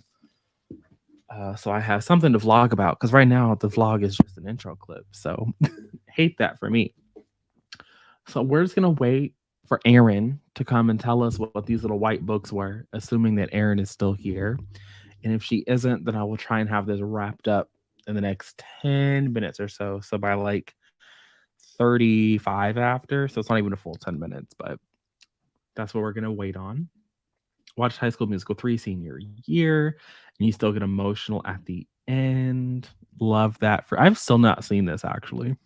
So I have something to vlog about because right now the vlog is just an intro clip. So hate that for me. So we're just going to wait for Aaron to come and tell us what these little white books were, assuming that Aaron is still here. And if she isn't, then I will try and have this wrapped up in the next 10 minutes or so. So by like 35 after. So it's not even a full 10 minutes, but that's what we're going to wait on. Watched High School Musical 3 senior year, and you still get emotional at the end. Love that. I've still not seen this actually.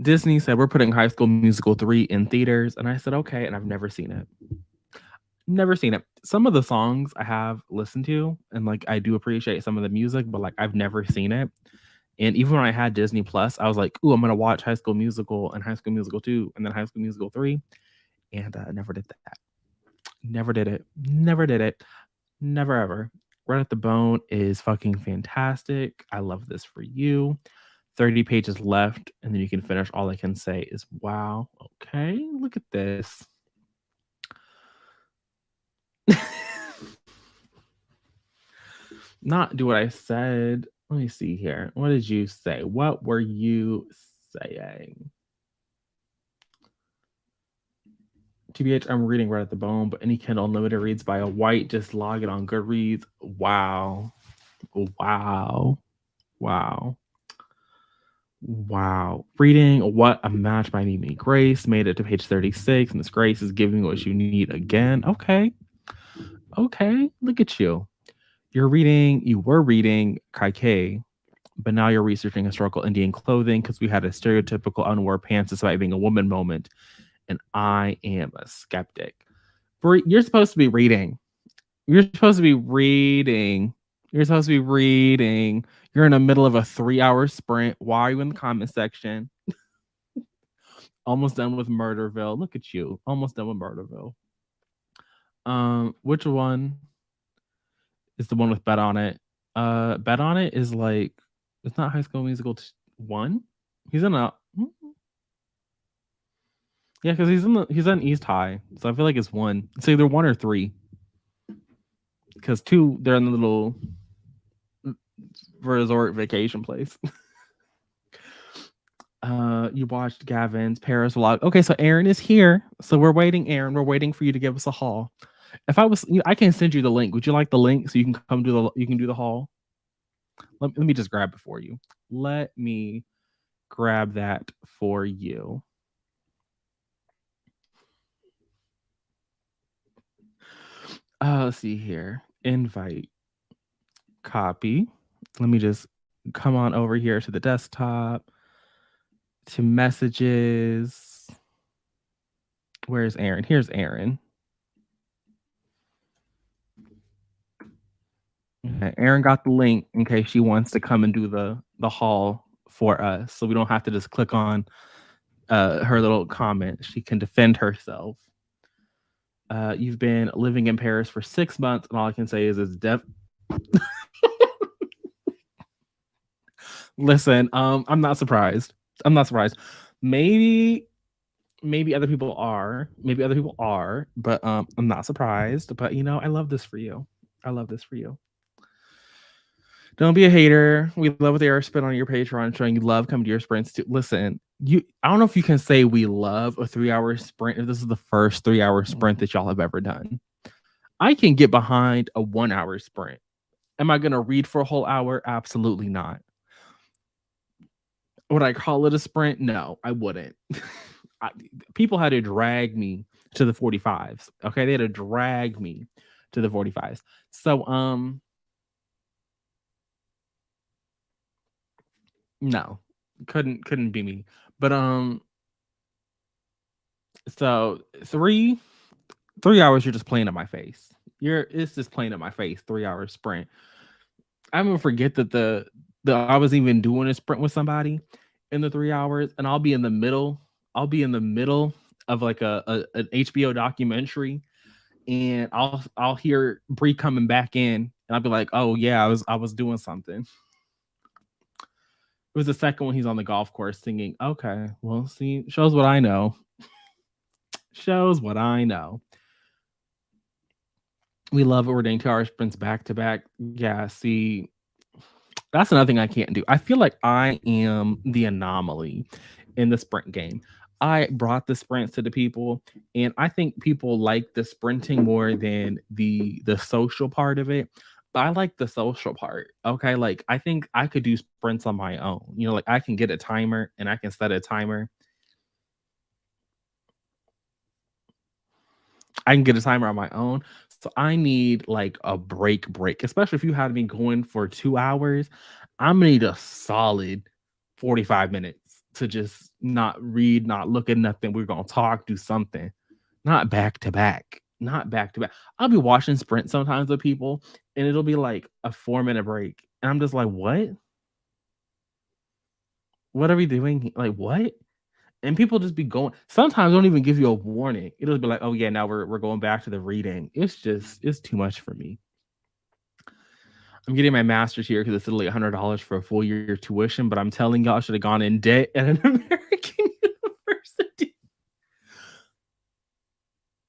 Disney said we're putting High School Musical 3 in theaters, and I said okay, and I've never seen it. Never seen it. Some of the songs I have listened to, and like I do appreciate some of the music, but like I've never seen it. And even when I had Disney Plus, I was like, "Ooh, I'm gonna watch High School Musical and High School Musical 2, and then High School Musical 3," and never did that. Never did it. Never did it. Never ever. Right at the Bone is fucking fantastic. I love this for you. 30 pages left, and then you can finish. All I can say is, wow. Okay, look at this. Not do what I said. Let me see here. What did you say? What were you saying? TBH, I'm reading Right at the Bone, but any Kindle Unlimited reads by a white, just log it on Goodreads. Wow. Wow. Wow. Wow. Reading What a Match by Mimi Grace made it to page 36. Miss Grace is giving you what you need again. Okay. Okay. Look at you. You were reading Kaikei, but now you're researching historical Indian clothing because we had a stereotypical unwore pants despite being a woman moment. And I am a skeptic. You're supposed to be reading. You're supposed to be reading. You're supposed to be reading. You're in the middle of a 3-hour sprint. Why are you in the comment section? Almost done with Murderville. Look at you. Almost done with Murderville. Which one is the one with Bet on It? Bet on It is like it's not High School Musical 1. He's in a yeah, because he's in East High, so I feel like it's 1. It's either 1 or 3. Because 2, they're in the little resort vacation place. You watched Gavin's Paris vlog. Okay, so Aaron is here. So we're waiting, Aaron. We're waiting for you to give us a haul. If I was, I can send you the link. Would you like the link so you can come do the haul? Let me just grab it for you. Let me grab that for you. Let's see here. Invite. Copy. Let me just come on over here to the desktop. To messages. Where's Aaron? Here's Aaron. Okay, Aaron got the link in case she wants to come and do the haul for us, so we don't have to just click on her little comment. She can defend herself. You've been living in Paris for 6 months, and all I can say is it's Listen, I'm not surprised. I'm not surprised. Maybe other people are. Maybe other people are, but I'm not surprised. But I love this for you. I love this for you. Don't be a hater. We love what they are spent on your Patreon, showing you love coming to your sprints too. Listen, I don't know if you can say we love a 3-hour sprint if this is the first 3-hour sprint that y'all have ever done. I can get behind a 1-hour sprint. Am I gonna read for a whole hour? Absolutely not. Would I call it a sprint? No, I wouldn't. People had to drag me to the 45s. Okay, they had to drag me to the 45s. So no, couldn't be me. But so 3 3 hours, you're just playing in my face. It's just playing in my face. 3 hour sprint. I even forget that the I was even doing a sprint with somebody in the 3 hours, and I'll be in the middle. I'll be in the middle of like an HBO documentary, and I'll hear Bree coming back in, and I'll be like, "Oh yeah, I was doing something." It was the second one. He's on the golf course singing. Okay, well, see, shows what I know. Shows what I know. We love it. We're doing 2 hour sprints back to back. Yeah, see, that's another thing I can't do. I feel like I am the anomaly in the sprint game. I brought the sprints to the people, and I think people like the sprinting more than the social part of it. But I like the social part. Okay, like I think I could do sprints on my own. Like I can get a timer and I can set a timer. I can get a timer on my own. So I need like a break, especially if you had me going for 2 hours. I'm gonna need a solid 45 minutes to just not read, not look at nothing. We're gonna talk, do something, not back to back, not back to back. I'll be watching sprint sometimes with people, and it'll be like a 4 minute break, and I'm just like, what? What are we doing? Like, what? And people just be going. Sometimes don't even give you a warning. It'll be like, oh yeah, now we're going back to the reading. It's too much for me. I'm getting my master's here because it's literally $100 for a full year tuition, but I'm telling y'all I should have gone in debt at an American university.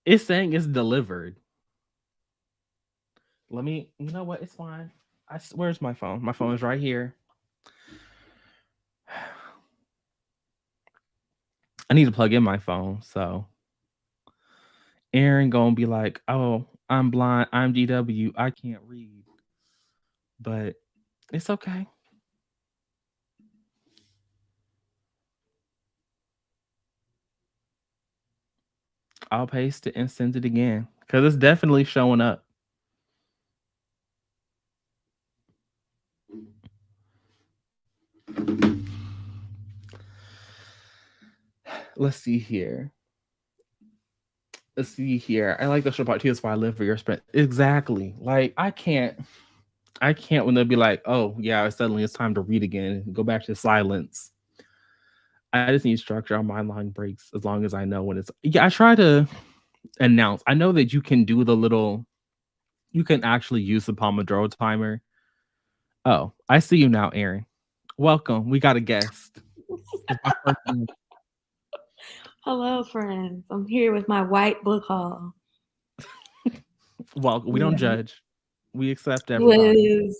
It's saying it's delivered. You know what? It's fine. Where's my phone? My phone is right here. I need to plug in my phone. So Aaron gonna be like, oh, I'm blind. I'm GW. I can't read. But it's okay. I'll paste it and send it again because it's definitely showing up. Let's see here. I like the show part too. That's why I live for your sprint. Exactly. Like I can't when they'll be like, oh yeah, suddenly it's time to read again. Go back to silence. I just need structure on my long breaks as long as I know when it's. Yeah, I try to announce. I know that you can do you can actually use the Pomodoro timer. Oh, I see you now, Aaron. Welcome. We got a guest. Hello, friends. I'm here with my white book haul. Well, we don't judge. We accept everybody.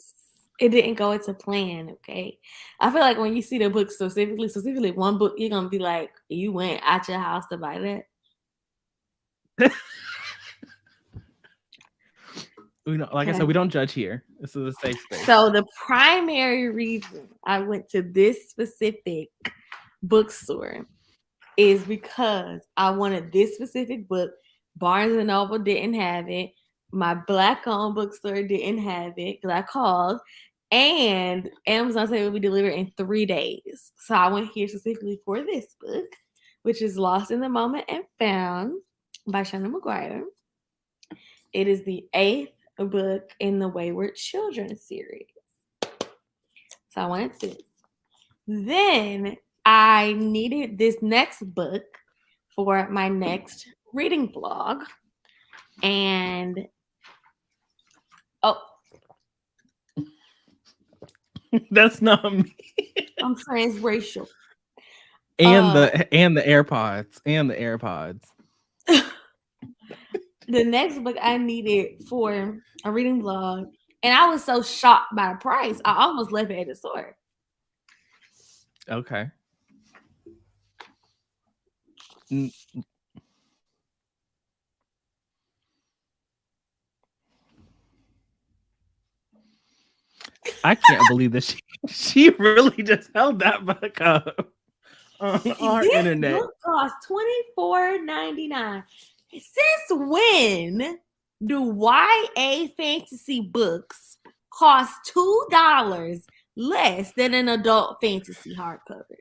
It didn't go into plan, okay? I feel like when you see the book specifically one book, you're gonna be like, you went out your house to buy that. Like I said, we don't judge here. This is a safe space. So the primary reason I went to this specific bookstore is because I wanted this specific book. Barnes and Noble didn't have it. My black-owned bookstore didn't have it because I called. And Amazon said it would be delivered in 3 days. So I went here specifically for this book, which is Lost in the Moment and Found by Shannon McGuire. It is the 8th book in the Wayward Children series. So I wanted this. Then I needed this next book for my next reading vlog. And that's not me. I'm transracial. And the AirPods. And the AirPods. The next book I needed for a reading vlog, and I was so shocked by the price, I almost left it at the store. Okay. I can't believe that she really just held that book up on our internet. This book costs $24.99. Since when do YA fantasy books cost $2 less than an adult fantasy hardcover?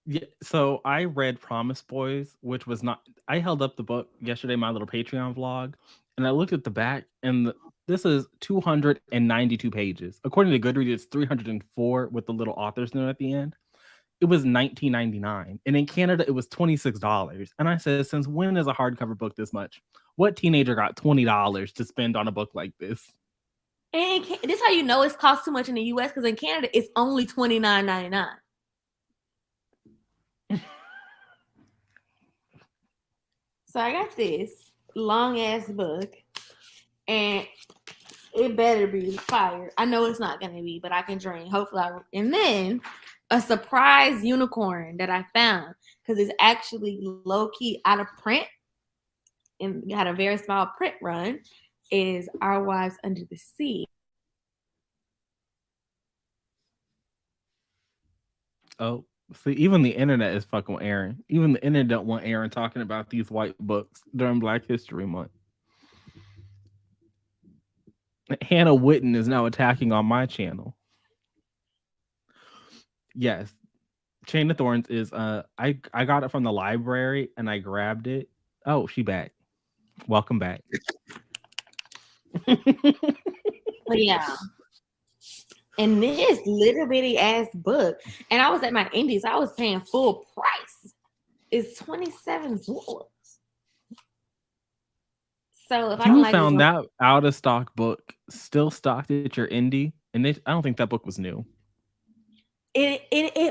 Yeah, so I read Promise Boys, which was not. I held up the book yesterday, my little Patreon vlog, and I looked at the back, and this is 292 pages. According to Goodreads, it's 304 with the little author's note at the end. It was 19.99, and in Canada, it was $26. And I said, since when is a hardcover book this much? What teenager got $20 to spend on a book like this? And this is how you know it's cost too much in the US, because in Canada it's only $29.99. So I got this long ass book, and it better be fire. I know it's not gonna be, but I can dream. Hopefully, and then a surprise unicorn that I found, because it's actually low key out of print and got a very small print run, is Our Wives Under the Sea. Oh, see, even the internet is fucking with Aaron. Even the internet don't want Aaron talking about these white books during Black History Month. Hannah Witten is now attacking on my channel. Yes, Chain of Thorns is I got it from the library and I grabbed it. Oh, she back. Welcome back. But yeah. And this little bitty ass book, and I was at my indies, I was paying full price. It's $27. So if I don't You like found that out of stock book still stocked at your indie, and I don't think that book was new. It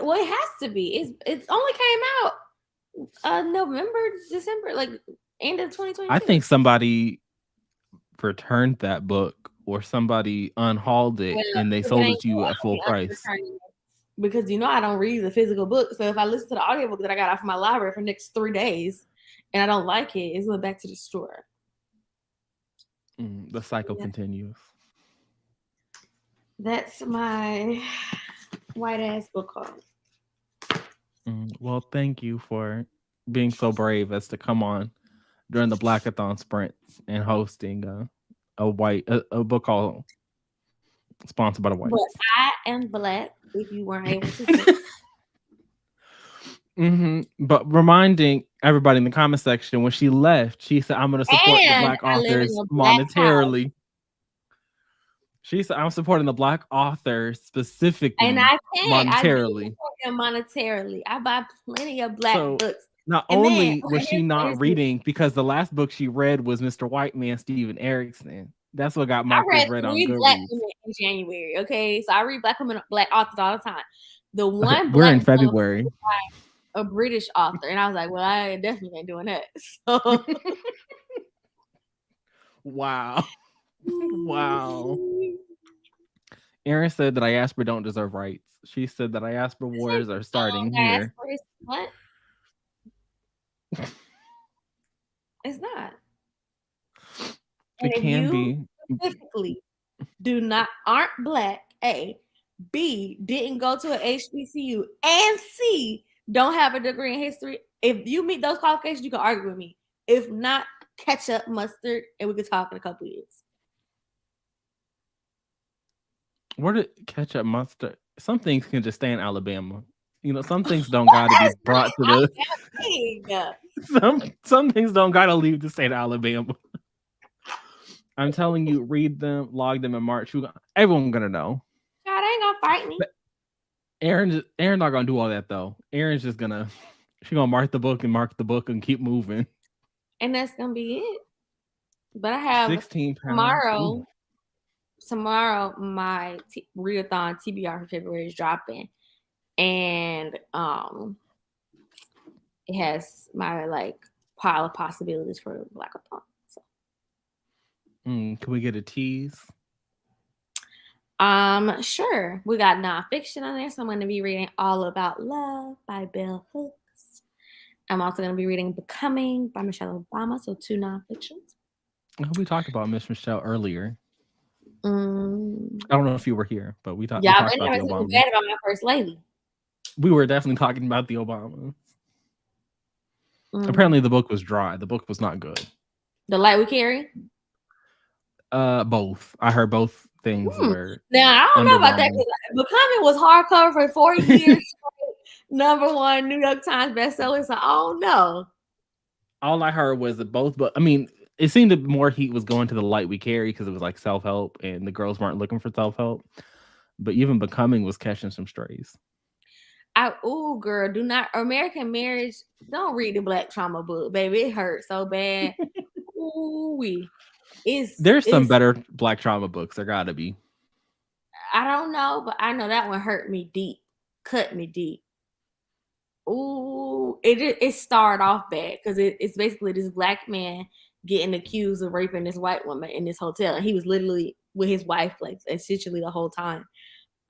well, it has to be. It's only came out November, December, like end of 2022. I think somebody returned that book or somebody unhauled it and they sold it to you at full price. Because I don't read the physical book. So if I listen to the audiobook that I got off my library for the next 3 days and I don't like it, it's going back to the store. The cycle continues. That's my white ass book haul. Well, thank you for being so brave as to come on during the blackathon sprints and hosting a book haul sponsored by the whites. But I am Black, if you weren't able to see. But reminding everybody in the comment section, when she left, she said, I'm going to support the Black authors monetarily. House. She said, I'm supporting the Black authors specifically, and I can monetarily. I support them monetarily. I buy plenty of Black books. Not only was she not reading, because the last book she read was Mr. White Man, Steven Erickson. That's what got Marcus read on Goodreads. Black women in January, okay? So I read Black women, Black authors all the time. The one we're in February. A British author, and I was like, well, I definitely ain't doing that. So. Wow. Erin said that Iasper don't deserve rights. She said that Iasper wars are starting here. What? It's not. It can be. Specifically, aren't Black. A, B, didn't go to an HBCU, and C, don't have a degree in history. If you meet those qualifications, you can argue with me. If not, ketchup, mustard, and we could talk in a couple years. Where did ketchup, mustard? Some things can just stay in Alabama. Some things don't gotta be brought to the. Some things don't gotta leave the state of Alabama. I'm telling you, read them, log them in March. Everyone's gonna know. God, ain't gonna fight me. But Aaron's not gonna do all that though. Aaron's just gonna mark the book and keep moving. And that's gonna be it. But I have 16 pounds. Tomorrow my readathon TBR for February is dropping, and it has my pile of possibilities for blackathon. So. Can we get a tease? Sure. We got nonfiction on there, so I'm going to be reading All About Love by Bell Hooks. I'm also going to be reading Becoming by Michelle Obama, so 2 nonfictions. We talked about Miss Michelle earlier. I don't know if you were here, but we talked about the Obama. Bad about my first lady. We were definitely talking about the Obama. Apparently, the book was dry. The book was not good. The Light We Carry? Both. I heard both things were. Now I don't know about that. Becoming was hardcover for 4 years. Number one New York Times bestseller. So, oh no. All I heard was that both, but I mean, it seemed that more heat was going to the light we carry because it was like self help, and the girls weren't looking for self help. But even becoming was catching some strays. Girl, do not American Marriage. Don't read the Black Trauma book, baby. It hurts so bad. Ooh, There's some it's. better Black trauma books. There gotta be. I don't know, but I know that one hurt me deep, cut me deep. Ooh, it started off bad because it's basically this black man getting accused of raping this white woman in this hotel, and he was literally with his wife like essentially the whole time.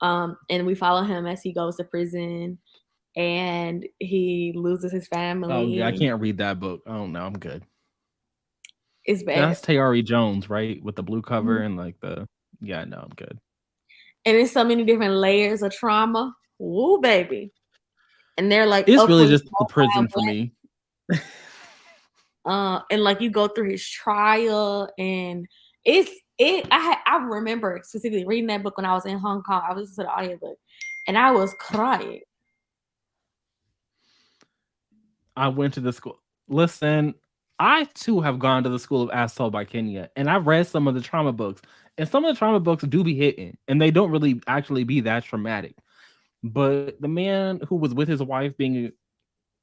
And we follow him as he goes to prison, and he loses his Oh yeah, I family. can't read that book. Oh no, I'm good. It's bad, That's Tayari Jones, right? With the blue cover and and like the yeah, no, I'm good. it's so many different layers of trauma. Ooh, baby, and they're like It's really upward just the profile prison for me. and like you go through his trial, and I remember specifically reading that book when I was in Hong Kong. I was listening to the audiobook and I was crying. I went to the school. Listen, I too have gone to the school of As Told by Kenya, and I've read some of the trauma books, and some of the trauma books do be hitting, and they don't really actually be that traumatic. But the man who was with his wife being,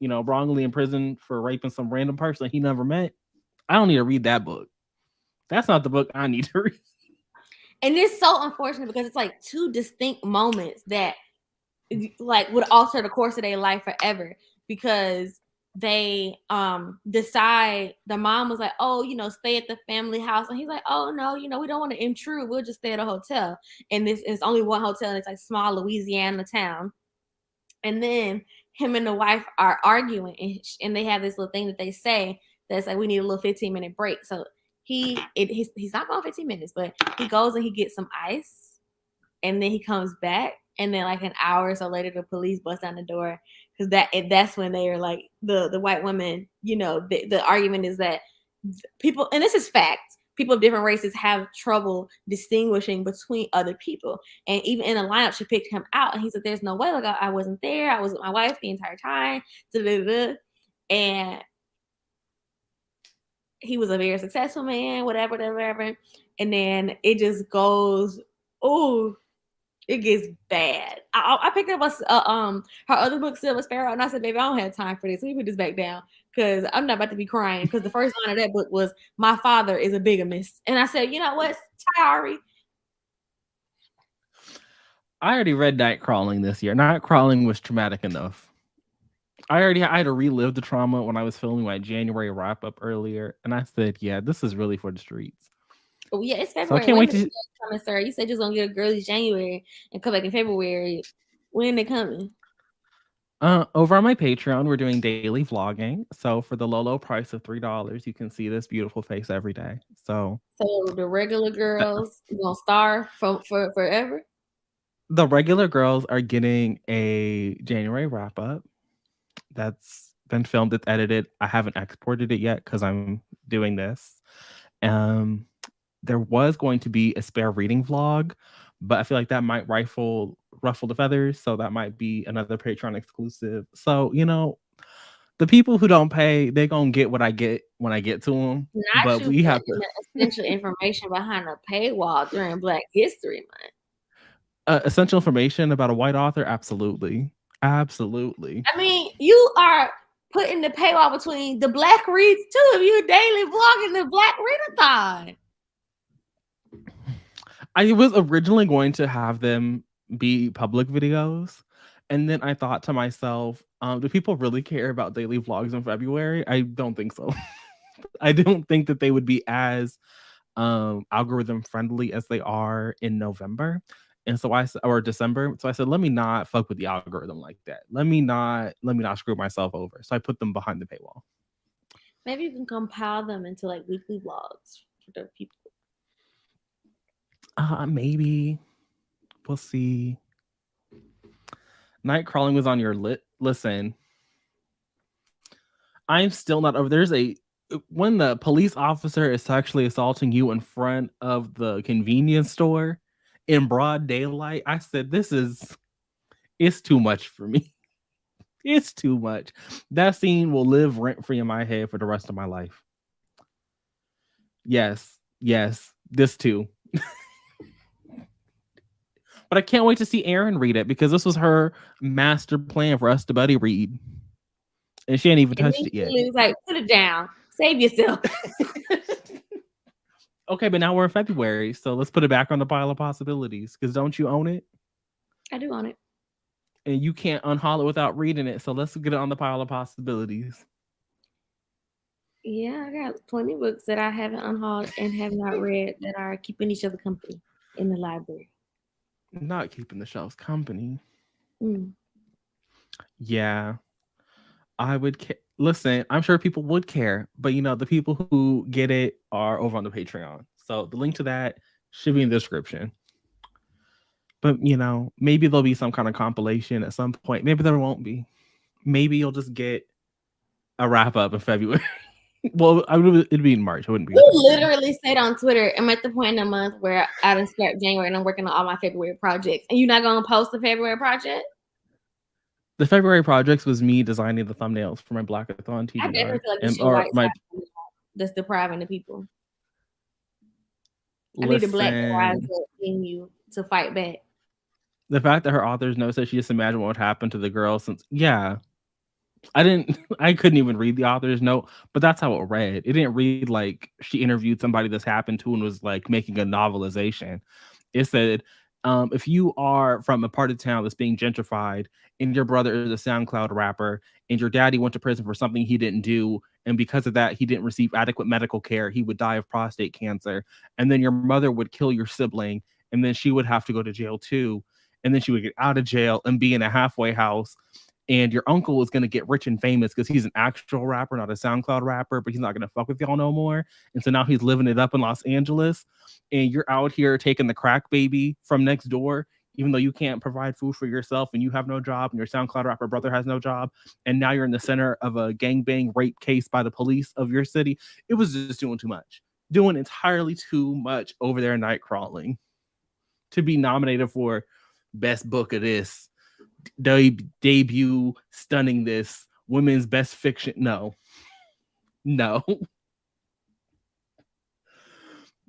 wrongly imprisoned for raping some random person he never met, I don't need to read that book. That's not the book I need to read. And it's so unfortunate because it's like two distinct moments that like would alter the course of their life forever, because they decide, the mom was like, oh, stay at the family house, and he's like, oh no, we don't want to intrude, we'll just stay at a hotel. And this is only one hotel, and it's like small Louisiana town. And then him and the wife are arguing, and they have this little thing that they say that's like, we need a little 15-minute break. So he's not going 15 minutes, but he goes and he gets some ice, and then he comes back, and then like an hour or so later the police bust down the door, because that's when they are like, the white women, the argument is that people, and this is fact, people of different races have trouble distinguishing between other people. And even in the lineup, she picked him out, and he said, there's no way, like I wasn't there, I was with my wife the entire time. And he was a very successful man, whatever. And then it just goes, oh, it gets bad. I picked up her other book, Silver Sparrow, and I said, baby, I don't have time for this. Let me put this back down, because I'm not about to be crying. Because the first line of that book was, my father is a bigamist. And I said, you know what, Tari? I already read Night Crawling this year. Night Crawling was traumatic enough. I had to relive the trauma when I was filming my January wrap up earlier, and I said, "Yeah, this is really for the streets." Oh yeah, it's So I February. can't When wait is to. it coming, sir? You said you're gonna get a girly January and come back in February. When they coming? Over on my Patreon, we're doing daily vlogging. So for the low price of $3, you can see this beautiful face every day. So The regular girls gonna starve for forever. the regular girls are getting a January wrap up that's been filmed, it's edited. I haven't exported it yet because I'm doing this. Um, there was going to be a spare reading vlog, but I feel like that might ruffle the feathers. So that might be another Patreon exclusive. So, the people who don't pay, they're going to get what I get when I get to them. Not But you we have putting the essential information behind a paywall during Black History Month. essential information about a white author. Absolutely. Absolutely. I mean, you are putting the paywall between the Black Reads too. If you daily vlogging the Black Readathon. I was originally going to have them be public videos. And then I thought to myself, do people really care about daily vlogs in February? I don't think so. I don't think that they would be as algorithm friendly as they are in November. And so or December. So I said, let me not fuck with the algorithm like that. Let me not screw myself over. So I put them behind the paywall. Maybe you can compile them into like weekly vlogs for the people. Maybe. We'll see. Night Crawling was on your listen. I'm still not over. When the police officer is sexually assaulting you in front of the convenience store in broad daylight, I said, it's too much for me. It's too much. That scene will live rent free in my head for the rest of my life. Yes, this too. But I can't wait to see Erin read it because this was her master plan for us to buddy read. And she ain't even And touched then it yet. she was like, put it down. Save yourself. Okay, but now we're in February, so let's put it back on the pile of possibilities. Because don't you own it? I do own it. And you can't unhaul it without reading it. So let's get it on the pile of possibilities. Yeah, I got plenty of books that I haven't unhauled and have not read that are keeping each other company in the library. Not keeping the shelves company. Mm. Yeah. I would listen. I'm sure people would care, but the people who get it are over on the Patreon. So the link to that should be in the description. But maybe there'll be some kind of compilation at some point. Maybe there won't be. Maybe you'll just get a wrap up in February. Well, it'd be in March. It wouldn't be. You literally said on Twitter, I'm at the point in the month where I done start January and I'm working on all my February projects. And you're not gonna post the February project? The February projects was me designing the thumbnails for my blackathon TBR. I definitely feel like you should white my that's depriving the people. I need a black rise in you to fight back. The fact that her author's note said she just imagined what would happen to the girl I couldn't even read the author's note, but that's how it read. It didn't read like she interviewed somebody this happened to and was like making a novelization. It said, if you are from a part of town that's being gentrified and your brother is a SoundCloud rapper and your daddy went to prison for something he didn't do, and because of that, he didn't receive adequate medical care, he would die of prostate cancer. And then your mother would kill your sibling, and then she would have to go to jail too. And then she would get out of jail and be in a halfway house. And your uncle is going to get rich and famous because he's an actual rapper, not a SoundCloud rapper, but he's not going to fuck with y'all no more. And so now he's living it up in Los Angeles. And you're out here taking the crack baby from next door, even though you can't provide food for yourself and you have no job and your SoundCloud rapper brother has no job. And now you're in the center of a gangbang rape case by the police of your city. It was just doing too much. Doing entirely too much over there night crawling to be nominated for best book of this. Debut stunning this women's best fiction. No.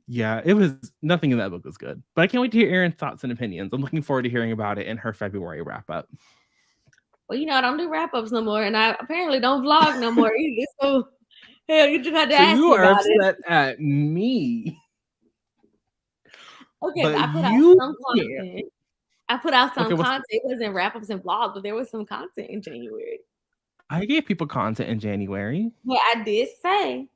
Yeah, it was nothing in that book was good, but I can't wait to hear Erin's thoughts and opinions. I'm looking forward to hearing about it in her February wrap up. Well, I don't do wrap ups no more, and I apparently don't vlog no more either. So hell, you just had to ask me about it. So you are upset at me. Okay, but I put out some content. I put out some content. It wasn't wrap ups and vlogs, but there was some content in January. I gave people content in January. Well, I did say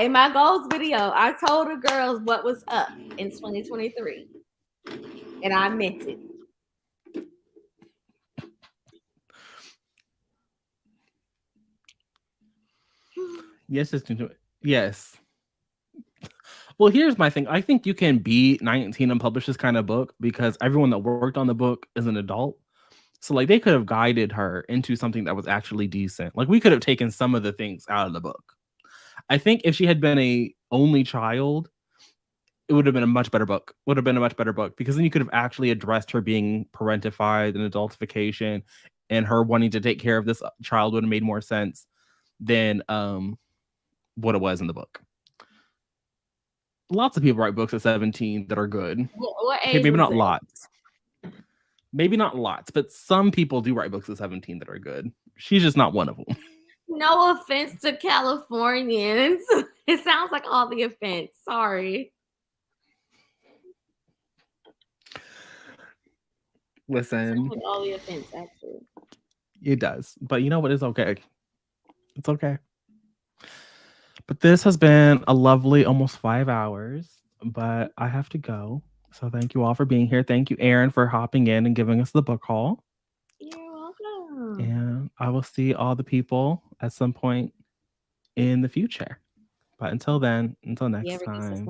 in my goals video, I told the girls what was up in 2023, and I meant it. Yes, yes. Well, here's my thing. I think you can be 19 and publish this kind of book because everyone that worked on the book is an adult. So like they could have guided her into something that was actually decent. Like we could have taken some of the things out of the book. I think if she had been a only child, it would have been a much better book. Because then you could have actually addressed her being parentified and adultification and her wanting to take care of this child would have made more sense than what it was in the book. Lots of people write books at 17 that are good. What age? Okay, maybe not lots. Maybe not lots, but some people do write books at 17 that are good. She's just not one of them. No offense to Californians. It sounds like all the offense. Sorry. Listen. Like all the offense, actually. It does. But you know what? It's okay. It's okay. But this has been a lovely almost 5 hours, but I have to go. So thank you all for being here. Thank you, Erin, for hopping in and giving us the book haul. You're welcome. And I will see all the people at some point in the future. But until then, until next time.